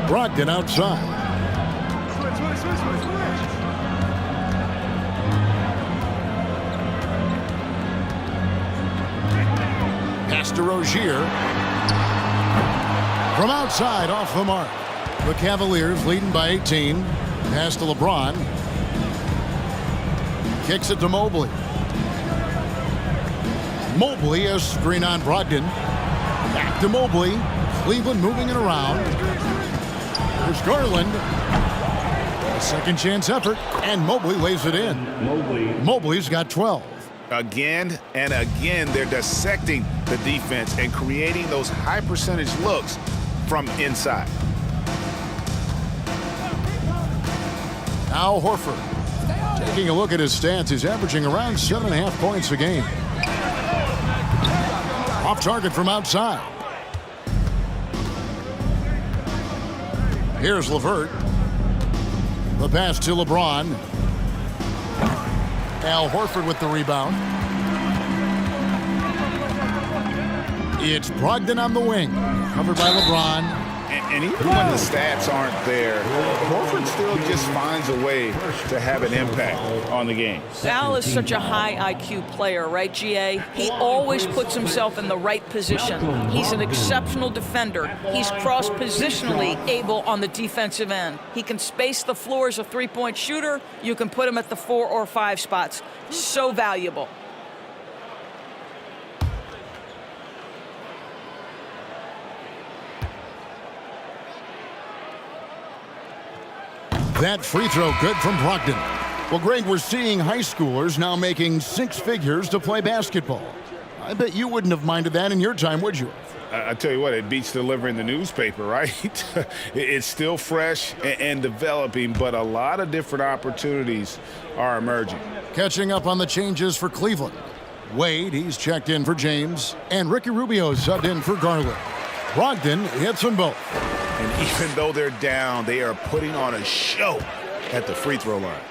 Brogdon outside. Pass to Rozier. From outside, off the mark. The Cavaliers leading by 18. Pass to LeBron. Kicks it to Mobley. Mobley, a screen on Brogdon. Back to Mobley. Cleveland moving it around. There's Garland. A second chance effort, and Mobley lays it in. Mobley's got 12. Again and again, they're dissecting the defense and creating those high percentage looks from inside. Al Horford. Taking a look at his stats, he's averaging around 7.5 points a game. Off target from outside. Here's LeVert. The pass to LeBron. Al Horford with the rebound. It's Brogdon on the wing. Covered by LeBron. And even when the stats aren't there, Horford still just finds a way to have an impact on the game. Al is such a high IQ player, right, GA? He always puts himself in the right position. He's an exceptional defender. He's cross-positionally able on the defensive end. He can space the floor as a three-point shooter. You can put him at the 4 or 5 spots. So valuable. That free throw good from Brogdon. Well, Greg, we're seeing high schoolers now making 6 figures to play basketball. I bet you wouldn't have minded that in your time, would you? I tell you what, it beats delivering the newspaper, right? It's still fresh and developing, but a lot of different opportunities are emerging. Catching up on the changes for Cleveland. Wade, he's checked in for James, and Ricky Rubio subbed in for Garland. Brogdon hits them both. And even though they're down, they are putting on a show at the free throw line.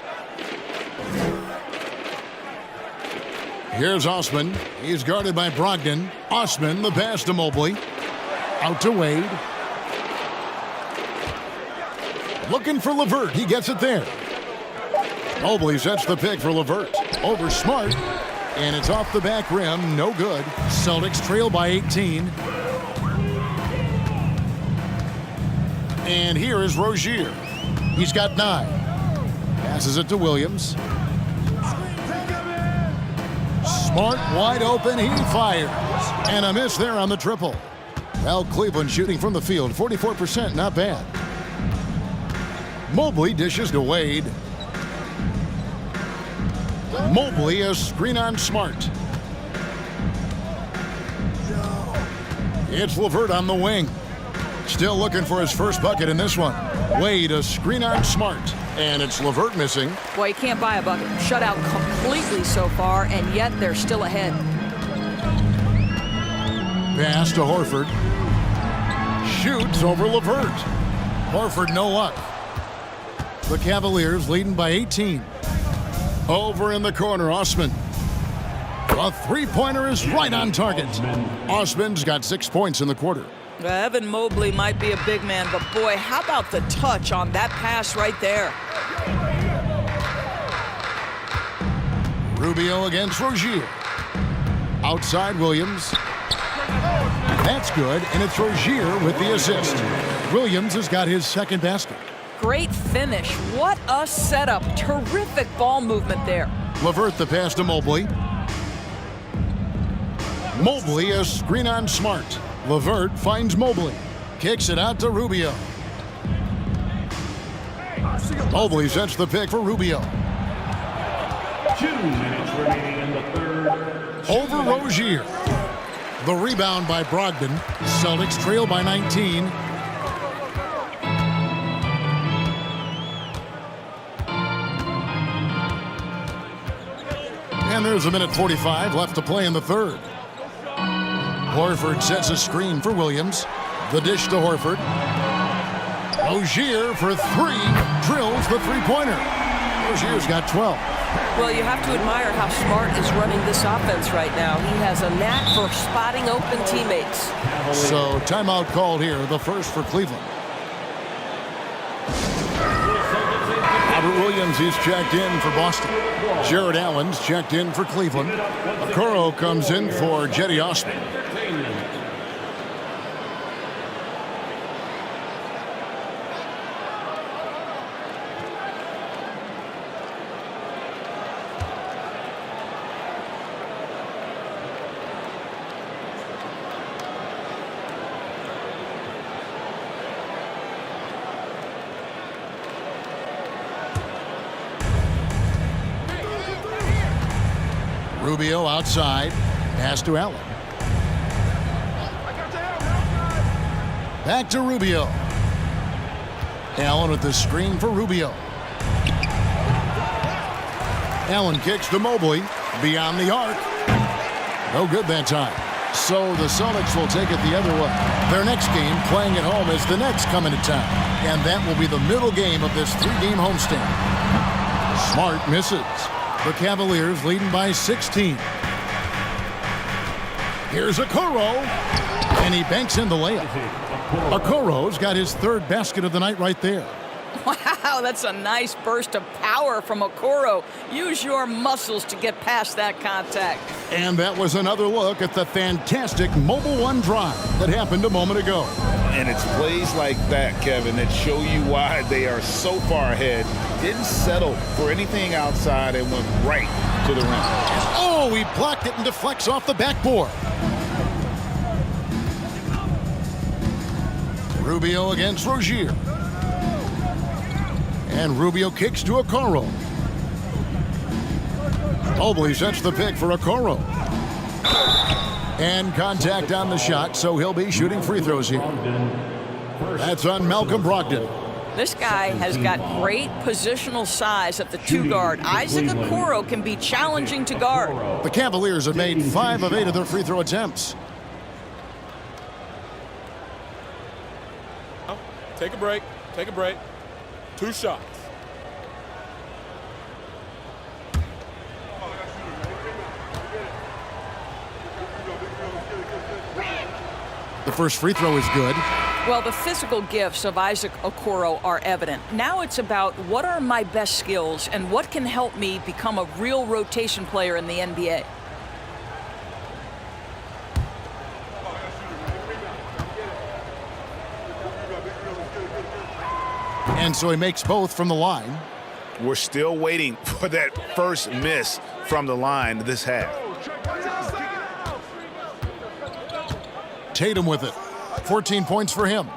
Here's Osman. He's guarded by Brogdon. Osman, the pass to Mobley. Out to Wade. Looking for LeVert. He gets it there. Mobley sets the pick for LeVert. Over Smart. And it's off the back rim. No good. Celtics trail by 18. And here is Rozier. He's got 9. Passes it to Williams. Smart wide open. He fires. And a miss there on the triple. Well, Cleveland shooting from the field. 44%. Not bad. Mobley dishes to Wade. Mobley, a screen on Smart. It's LeVert on the wing. Still looking for his first bucket in this one. Wade, a screen on Smart. And it's LeVert missing. Boy, you can't buy a bucket. Shut out completely so far, and yet they're still ahead. Pass to Horford. Shoots over LeVert. Horford, no luck. The Cavaliers leading by 18. Over in the corner, Osman. A three-pointer is right on target. Osman's got 6 points in the quarter. Evan Mobley might be a big man, but boy, how about the touch on that pass right there? Rubio against Rozier. Outside Williams. That's good, and it's Rozier with the assist. Williams has got his second basket. Great finish. What a setup. Terrific ball movement there. LeVert the pass to Mobley. Mobley a screen on Smart. LeVert finds Mobley. Kicks it out to Rubio. Mobley sets the pick for Rubio. 2 minutes remaining in the third. Over Rozier. The rebound by Brogdon. Celtics trail by 19. And there's a minute 45 left to play in the third. Horford sets a screen for Williams. The dish to Horford. Rozier for three. Drills the three-pointer. Rozier's got 12. Well, you have to admire how Smart is running this offense right now. He has a knack for spotting open teammates. So timeout called here, the first for Cleveland. Robert Williams is checked in for Boston. Jared Allen's checked in for Cleveland. Okoro comes in for Jetty Osman. Rubio outside. Pass to Allen. Back to Rubio. Allen with the screen for Rubio. Allen kicks to Mobley. Beyond the arc. No good that time. So the Celtics will take it the other way. Their next game playing at home as the Nets come into town. And that will be the middle game of this three-game homestand. Smart misses. The Cavaliers leading by 16. Here's Okoro, and he banks in the layup. Okoro's got his third basket of the night right there. Wow, that's a nice burst of power from Okoro. Use your muscles to get past that contact. And that was another look at the fantastic Mobile One drive that happened a moment ago. And it's plays like that, Kevin, that show you why they are so far ahead. Didn't settle for anything outside and went right to the rim. Oh, he blocked it and deflects off the backboard. Rubio against Rozier. And Rubio kicks to Okoro. Mobley sets the pick for Okoro. And contact on the shot, so he'll be shooting free throws here. That's on Malcolm Brogdon. This guy has got great positional size at the two guard. Isaac Okoro can be challenging to guard. The Cavaliers have made 5 of 8 of their free throw attempts. Take a break. Take a break. 2 shots. The first free throw is good. Well, the physical gifts of Isaac Okoro are evident. Now it's about what are my best skills and what can help me become a real rotation player in the NBA. And so he makes both from the line. We're still waiting for that first miss from the line this half. Tatum with it. 14 points for him.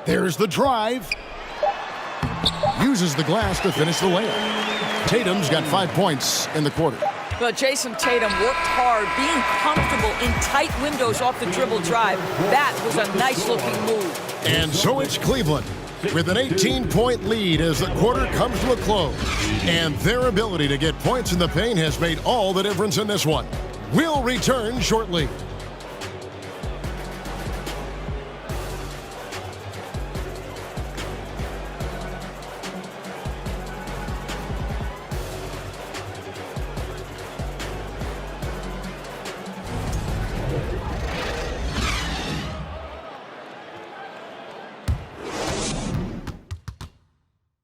There's the drive. Uses the glass to finish the layup. Tatum's got 5 points in the quarter. Well, Jason Tatum worked hard, being comfortable in tight windows off the dribble drive. That was a nice-looking move. And so it's Cleveland with an 18-point lead as the quarter comes to a close. And their ability to get points in the paint has made all the difference in this one. We'll return shortly.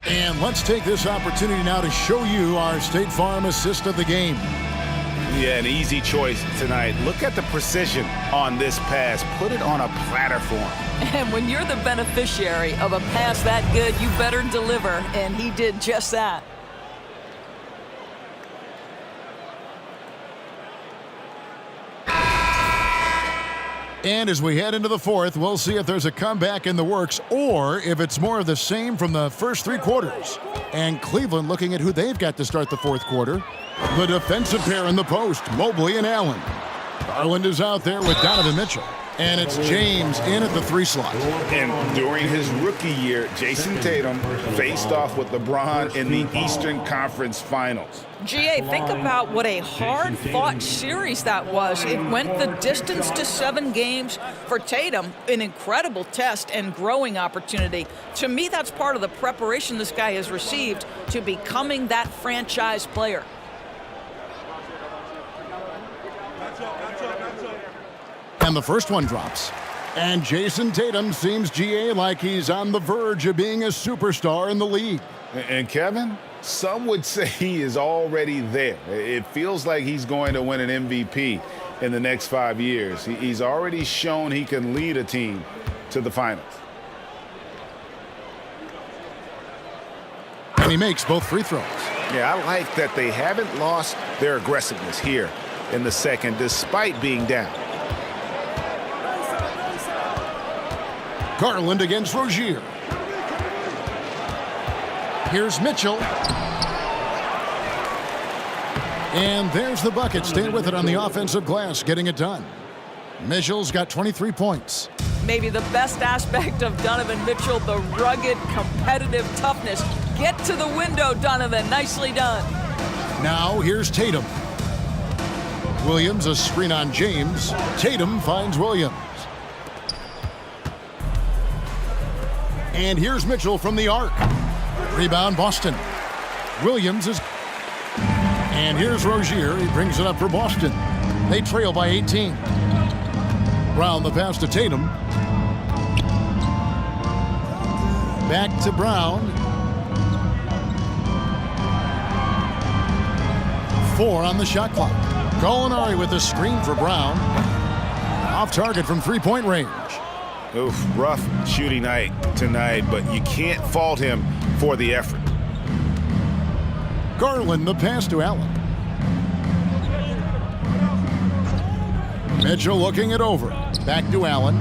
And And let's take this opportunity now to show you our State Farm assist of the game. Yeah, an easy choice tonight. Look at the precision on this pass. Put it on a platter for him. And when you're the beneficiary of a pass that good, you better deliver, and he did just that. And as we head into the fourth, we'll see if there's a comeback in the works or if it's more of the same from the first three quarters. And Cleveland looking at who they've got to start the fourth quarter. The defensive pair in the post, Mobley and Allen. Garland is out there with Donovan Mitchell. And it's James in at the 3 slot. And during his rookie year, Jason Tatum faced off with LeBron in the Eastern Conference Finals. GA, think about what a hard-fought series that was. It went the distance to 7 games for Tatum, an incredible test and growing opportunity. To me, that's part of the preparation this guy has received to becoming that franchise player. And the first one drops. And Jason Tatum seems, GA, like he's on the verge of being a superstar in the league. And Kevin, some would say he is already there. It feels like he's going to win an MVP in the next 5 years. He's already shown he can lead a team to the finals. And he makes both free throws. Yeah, I like that they haven't lost their aggressiveness here in the second, despite being down. Garland against Rozier. Here's Mitchell. And there's the bucket. Stay with it on the offensive glass, getting it done. Mitchell's got 23 points. Maybe the best aspect of Donovan Mitchell, the rugged, competitive toughness. Get to the window, Donovan. Nicely done. Now here's Tatum. Williams, a screen on James. Tatum finds Williams. And here's Mitchell from the arc. Rebound, Boston. Williams is... And here's Rozier. He brings it up for Boston. They trail by 18. Brown the pass to Tatum. Back to Brown. 4 on the shot clock. Gallinari with the screen for Brown. Off target from 3-point range. Oof, rough shooting night tonight, but you can't fault him for the effort. Garland the pass to Allen. Mitchell looking it over. Back to Allen.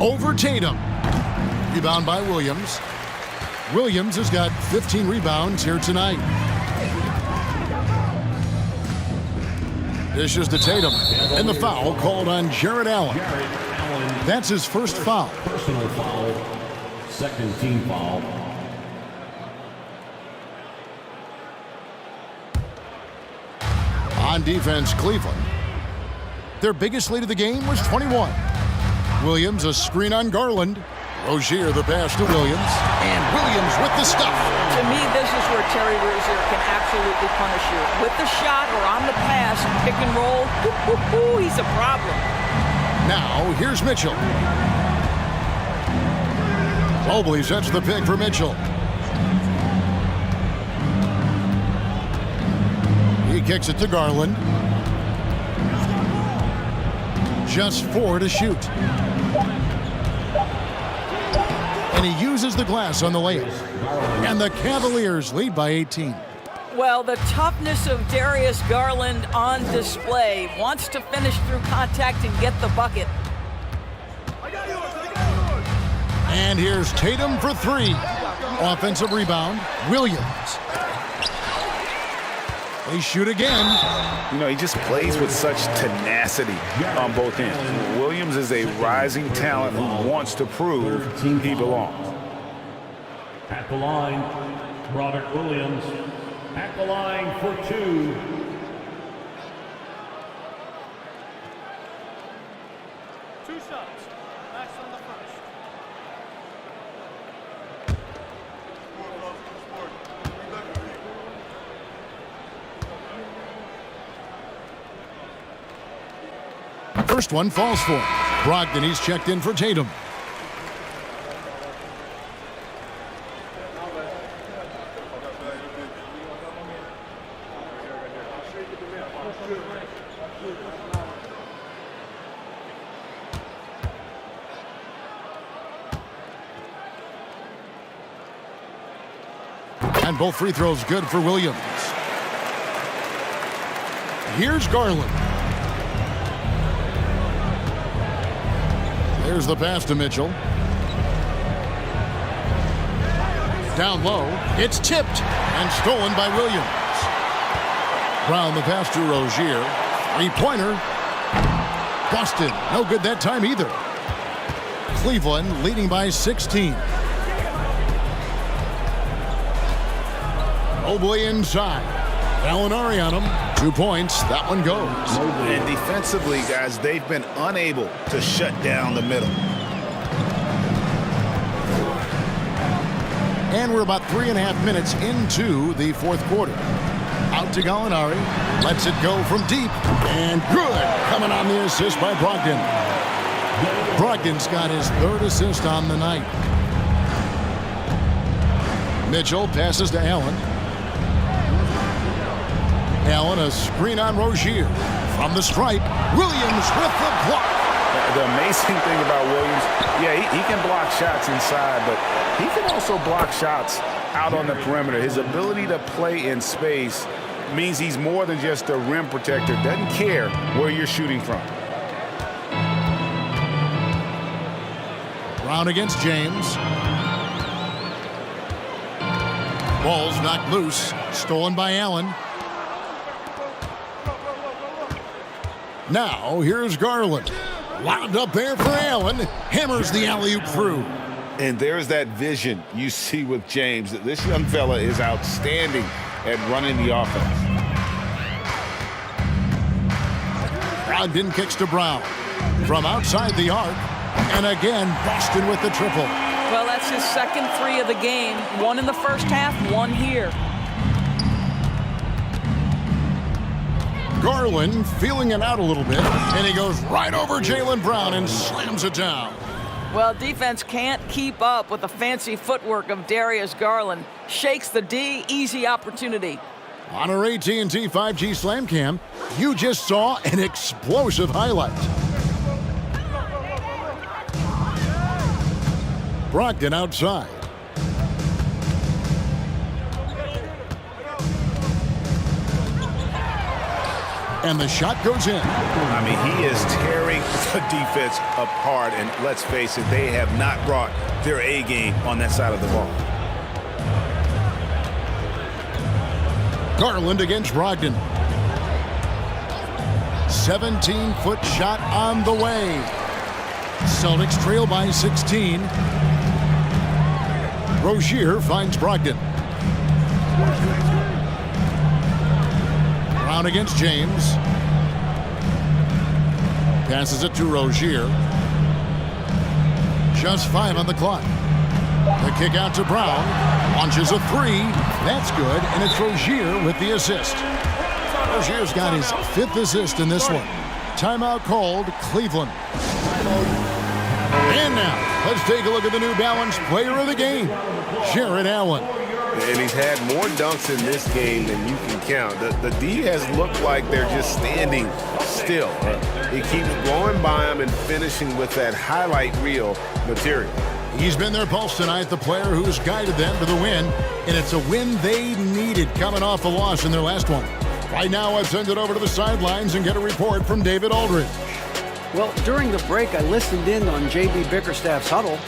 Over Tatum. Rebound by Williams. Williams has got 15 rebounds here tonight. Dishes to Tatum. And the foul called on Jarrett Allen. That's his first foul. Personal foul. Second team foul. On defense, Cleveland. Their biggest lead of the game was 21. Williams a screen on Garland. Rozier the pass to Williams. And Williams with the stuff. To me, this is where Terry Rozier can absolutely punish you. With the shot or on the pass, pick and roll, he's a problem. Now, here's Mitchell. Mobley sets the pick for Mitchell. He kicks it to Garland. Just 4 to shoot. And he uses the glass on the layup. And the Cavaliers lead by 18. Well, the toughness of Darius Garland on display. Wants to finish through contact and get the bucket. And here's Tatum for 3. Offensive rebound, Williams. They shoot again. You know, he just plays with such tenacity on both ends. Williams is a rising talent who wants to prove he belongs. At the line, Robert Williams. At the line for 2. Two shots. Max on the first. First one falls for him. Brogdon, he's checked in for Tatum. And both free throws good for Williams. Here's Garland. There's the pass to Mitchell. Down low, it's tipped and stolen by Williams. Brown the pass to Rozier. Three-pointer. Busted. No good that time either. Cleveland leading by 16. Mobley inside. Gallinari on him. 2 points. That one goes. And defensively, guys, they've been unable to shut down the middle. And we're about 3.5 minutes into the fourth quarter. Out to Gallinari. Lets it go from deep. And good. Coming on the assist by Brogdon. Brogdon's got his third assist on the night. Mitchell passes to Allen. Allen, a screen on Rozier. From the stripe, Williams with the block. The amazing thing about Williams, he can block shots inside, but he can also block shots out on the perimeter. His ability to play in space means he's more than just a rim protector. Doesn't care where you're shooting from. Brown against James. Ball's knocked loose. Stolen by Allen. Now, here's Garland. Lobbed up there for Allen. Hammers the alley-oop through. And there's that vision you see with James. This young fella is outstanding at running the offense. Brogdon kicks to Brown. From outside the arc. And again, Boston with the triple. Well, that's his second three of the game. One in the first half, one here. Garland feeling it out a little bit, and he goes right over Jaylen Brown and slams it down. Well, defense can't keep up with the fancy footwork of Darius Garland. Shakes the D, easy opportunity. On our AT&T 5G Slam Cam, you just saw an explosive highlight. Brogdon outside. And the shot goes in. I mean, he is tearing the defense apart. And let's face it, they have not brought their A game on that side of the ball. Garland against Brogdon. 17-foot shot on the way. Celtics trail by 16. Rozier finds Brogdon. Brown against James. Passes it to Rozier. Just 5 on the clock. The kick out to Brown. Launches a three. That's good, and it's Rozier with the assist. Rozier's got his 5th assist in this one. Timeout called, Cleveland. And now, let's take a look at the New Balance player of the game, Jared Allen. And he's had more dunks in this game than you can count. The D has looked like they're just standing still. He keeps going by him and finishing with that highlight reel material. He's been their pulse tonight, the player who's guided them to the win, and it's a win they needed coming off a loss in their last one. Right now, I've sent it over to the sidelines and get a report from David Aldridge. Well, during the break, I listened in on J.B. Bickerstaff's huddle.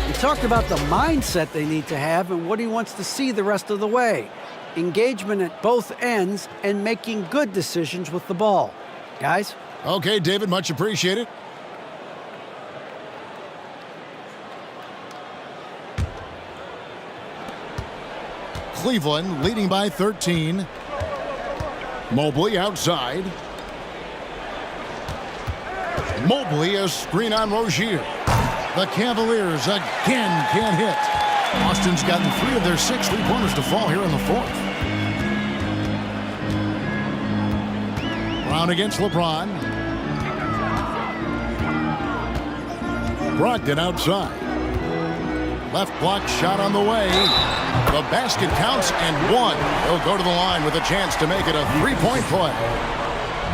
He talked about the mindset they need to have and what he wants to see the rest of the way. Engagement at both ends and making good decisions with the ball. Guys? Okay, David, much appreciated. Cleveland leading by 13. Mobley outside. Mobley, a screen on Rozier. The Cavaliers again can't hit. Boston's gotten 3 of their 6 3-pointers to fall here in the 4th. Brown against LeBron. Brogdon outside. Left block shot on the way. The basket counts and 1. He'll go to the line with a chance to make it a 3-point play.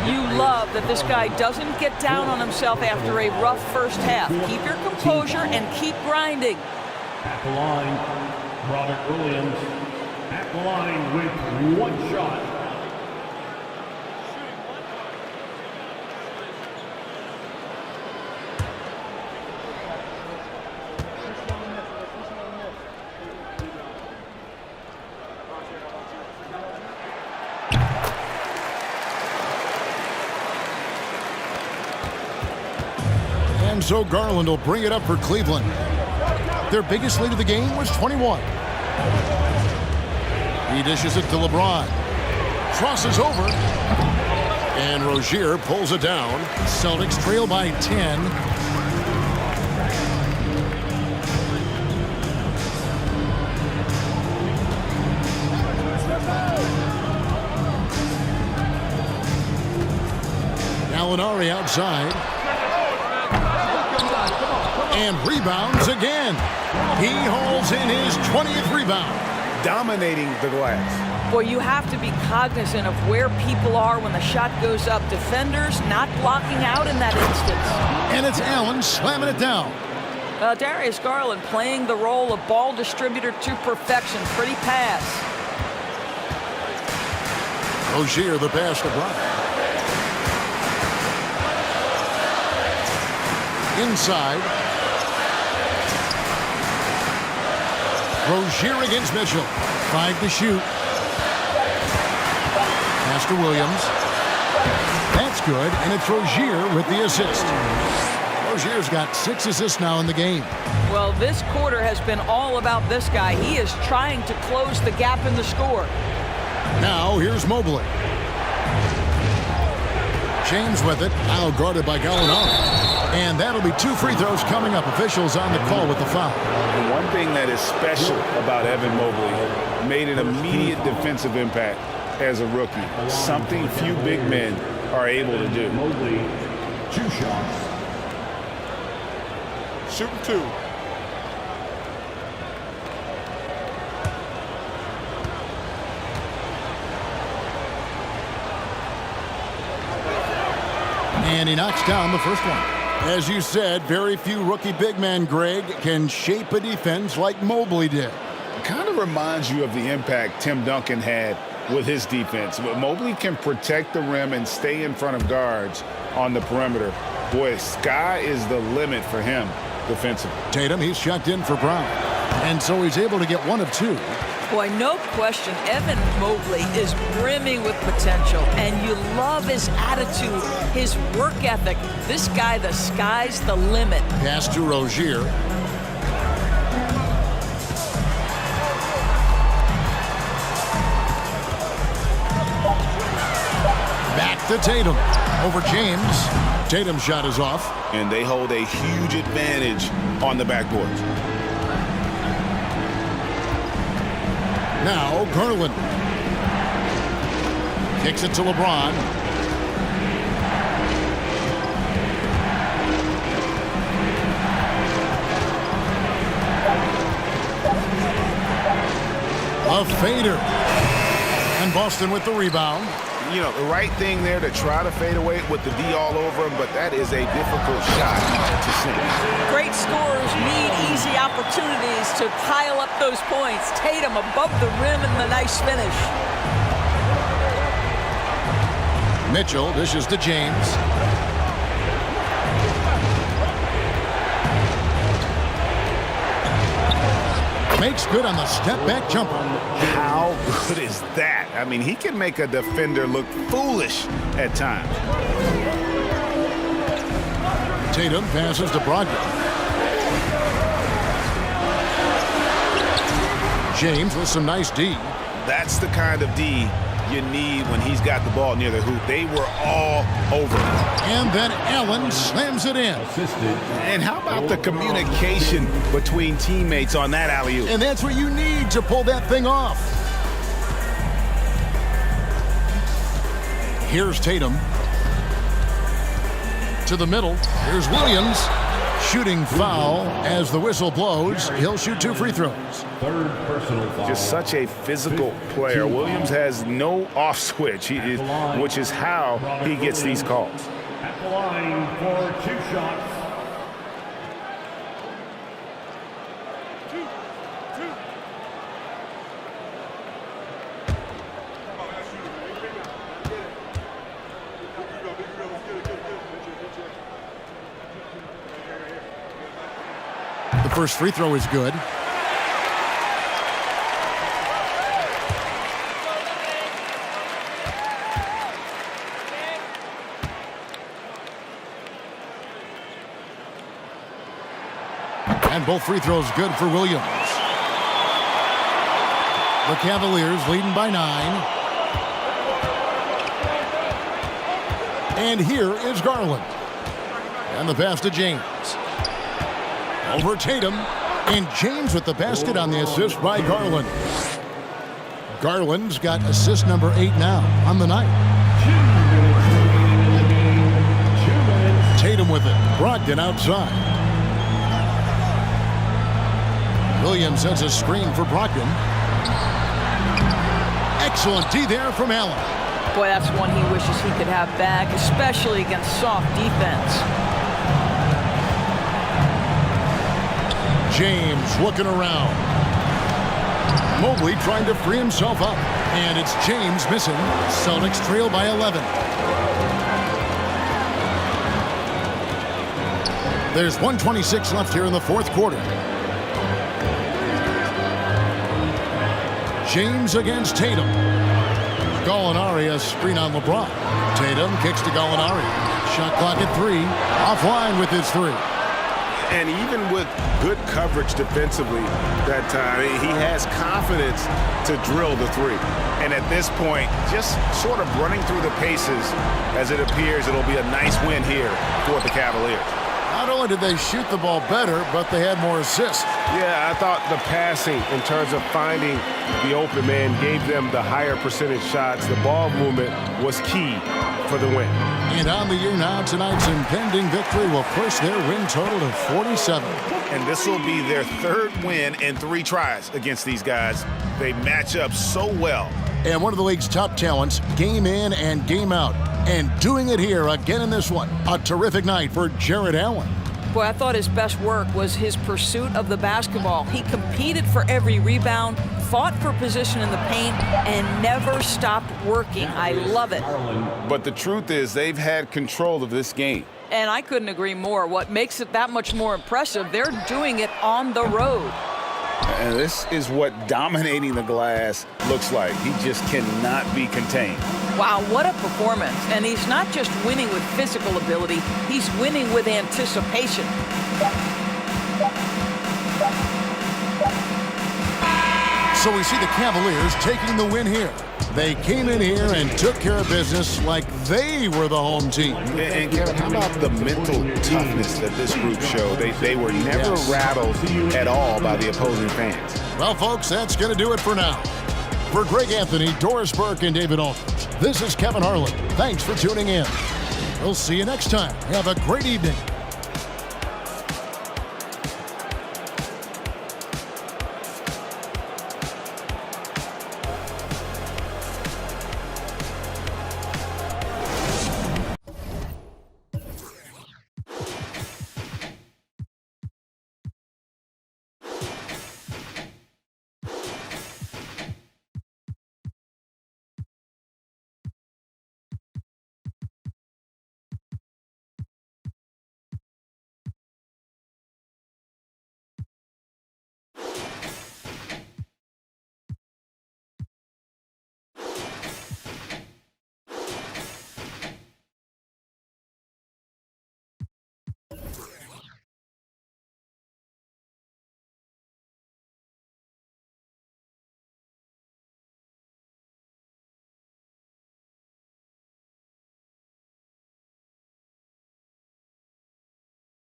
You love that this guy doesn't get down on himself after a rough first half. Keep your composure and keep grinding. At the line, Robert Williams. at the line with 1 shot. And so Garland will bring it up for Cleveland. Their biggest lead of the game was 21. He dishes it to LeBron. Crosses over. And Rozier pulls it down. Celtics trail by 10. Gallinari outside. And rebounds again. He hauls in his 20th rebound. Dominating the glass. Boy, you have to be cognizant of where people are when the shot goes up. Defenders not blocking out in that instance. And it's Allen slamming it down. Darius Garland playing the role of ball distributor to perfection. Pretty pass. Rozier the pass to Bryant. Inside. Rozier against Mitchell. 5 to shoot. Pass to Williams. That's good, and it's Rozier with the assist. Rozier's got 6 assists now in the game. Well, this quarter has been all about this guy. He is trying to close the gap in the score. Now, here's Mobley. James with it, now guarded by Gallinari. And that'll be 2 free throws coming up. Officials on the call with the foul. The one thing that is special about Evan Mobley, made an immediate defensive impact as a rookie. Something few big men are able to do. Mobley, 2 shots. Shooting 2. And he knocks down the first one. As you said, very few rookie big men, Greg, can shape a defense like Mobley did. It kind of reminds you of the impact Tim Duncan had with his defense. But Mobley can protect the rim and stay in front of guards on the perimeter. Boy, sky is the limit for him defensively. Tatum, he's checked in for Brown. And so he's able to get 1 of 2. Boy, no question, Evan Mobley is brimming with potential, and you love his attitude, his work ethic. This guy, the sky's the limit. Pass to Rozier. Back to Tatum. Over James. Tatum's shot is off. And they hold a huge advantage on the backboard. Now, Garland. Kicks it to LeBron. A fader. And Boston with the rebound. You know, the right thing there to try to fade away with the D all over him, but that is a difficult shot to sink. Great scorers need easy opportunities to pile up those points. Tatum above the rim and the nice finish. Mitchell dishes to James. Makes good on the step-back jumper. How good is that? I mean, he can make a defender look foolish at times. Tatum passes to Brogdon. James with some nice D. That's the kind of D you need when he's got the ball near the hoop. They were all over him. And then Allen slams it in. And how about the communication between teammates on that alley-oop? And that's what you need to pull that thing off. Here's Tatum. To the middle. Here's Williams. Shooting foul as the whistle blows. He'll shoot 2 free throws. Third personal foul. Just such a physical player. Williams has no off switch, which is how he gets these calls. At the line for 2 shots. The first free throw is good. And both free throws good for Williams. The Cavaliers leading by 9. And here is Garland. And the pass to James. Over Tatum. And James with the basket on the assist by Garland. Garland's got assist number 8 now on the night. Tatum with it. Brogdon outside. Williams sets a screen for Brogdon. Excellent D there from Allen. Boy, that's one he wishes he could have back, especially against soft defense. James looking around. Mobley trying to free himself up. And it's James missing. Celtics trail by 11. There's 1:26 left here in the fourth quarter. James against Tatum. Gallinari a screen on LeBron. Tatum kicks to Gallinari. Shot clock at 3. Offline with his 3. And even with good coverage defensively that time, he has confidence to drill the 3. And at this point, just sort of running through the paces as it appears it'll be a nice win here for the Cavaliers. Not only did they shoot the ball better, but they had more assists. Yeah, I thought the passing in terms of finding the open man gave them the higher percentage shots. The ball movement was key for the win. And on the year now, tonight's impending victory will push their win total to 47. And this will be their 3rd win in 3 tries against these guys. They match up so well. And one of the league's top talents, game in and game out. And doing it here again in this one. A terrific night for Jared Allen. Boy, I thought his best work was his pursuit of the basketball. He competed for every rebound, fought for position in the paint, and never stopped working. I love it. But the truth is they've had control of this game. And I couldn't agree more. What makes it that much more impressive, they're doing it on the road. And this is what dominating the glass looks like. He just cannot be contained. Wow, what a performance. And he's not just winning with physical ability, he's winning with anticipation. So we see the Cavaliers taking the win here. They came in here and took care of business like they were the home team. And Kevin, how about the mental toughness that this group showed? They were never rattled at all by the opposing fans. Well, folks, that's going to do it for now. For Greg Anthony, Doris Burke, and David Aldridge, this is Kevin Harlan. Thanks for tuning in. We'll see you next time. Have a great evening.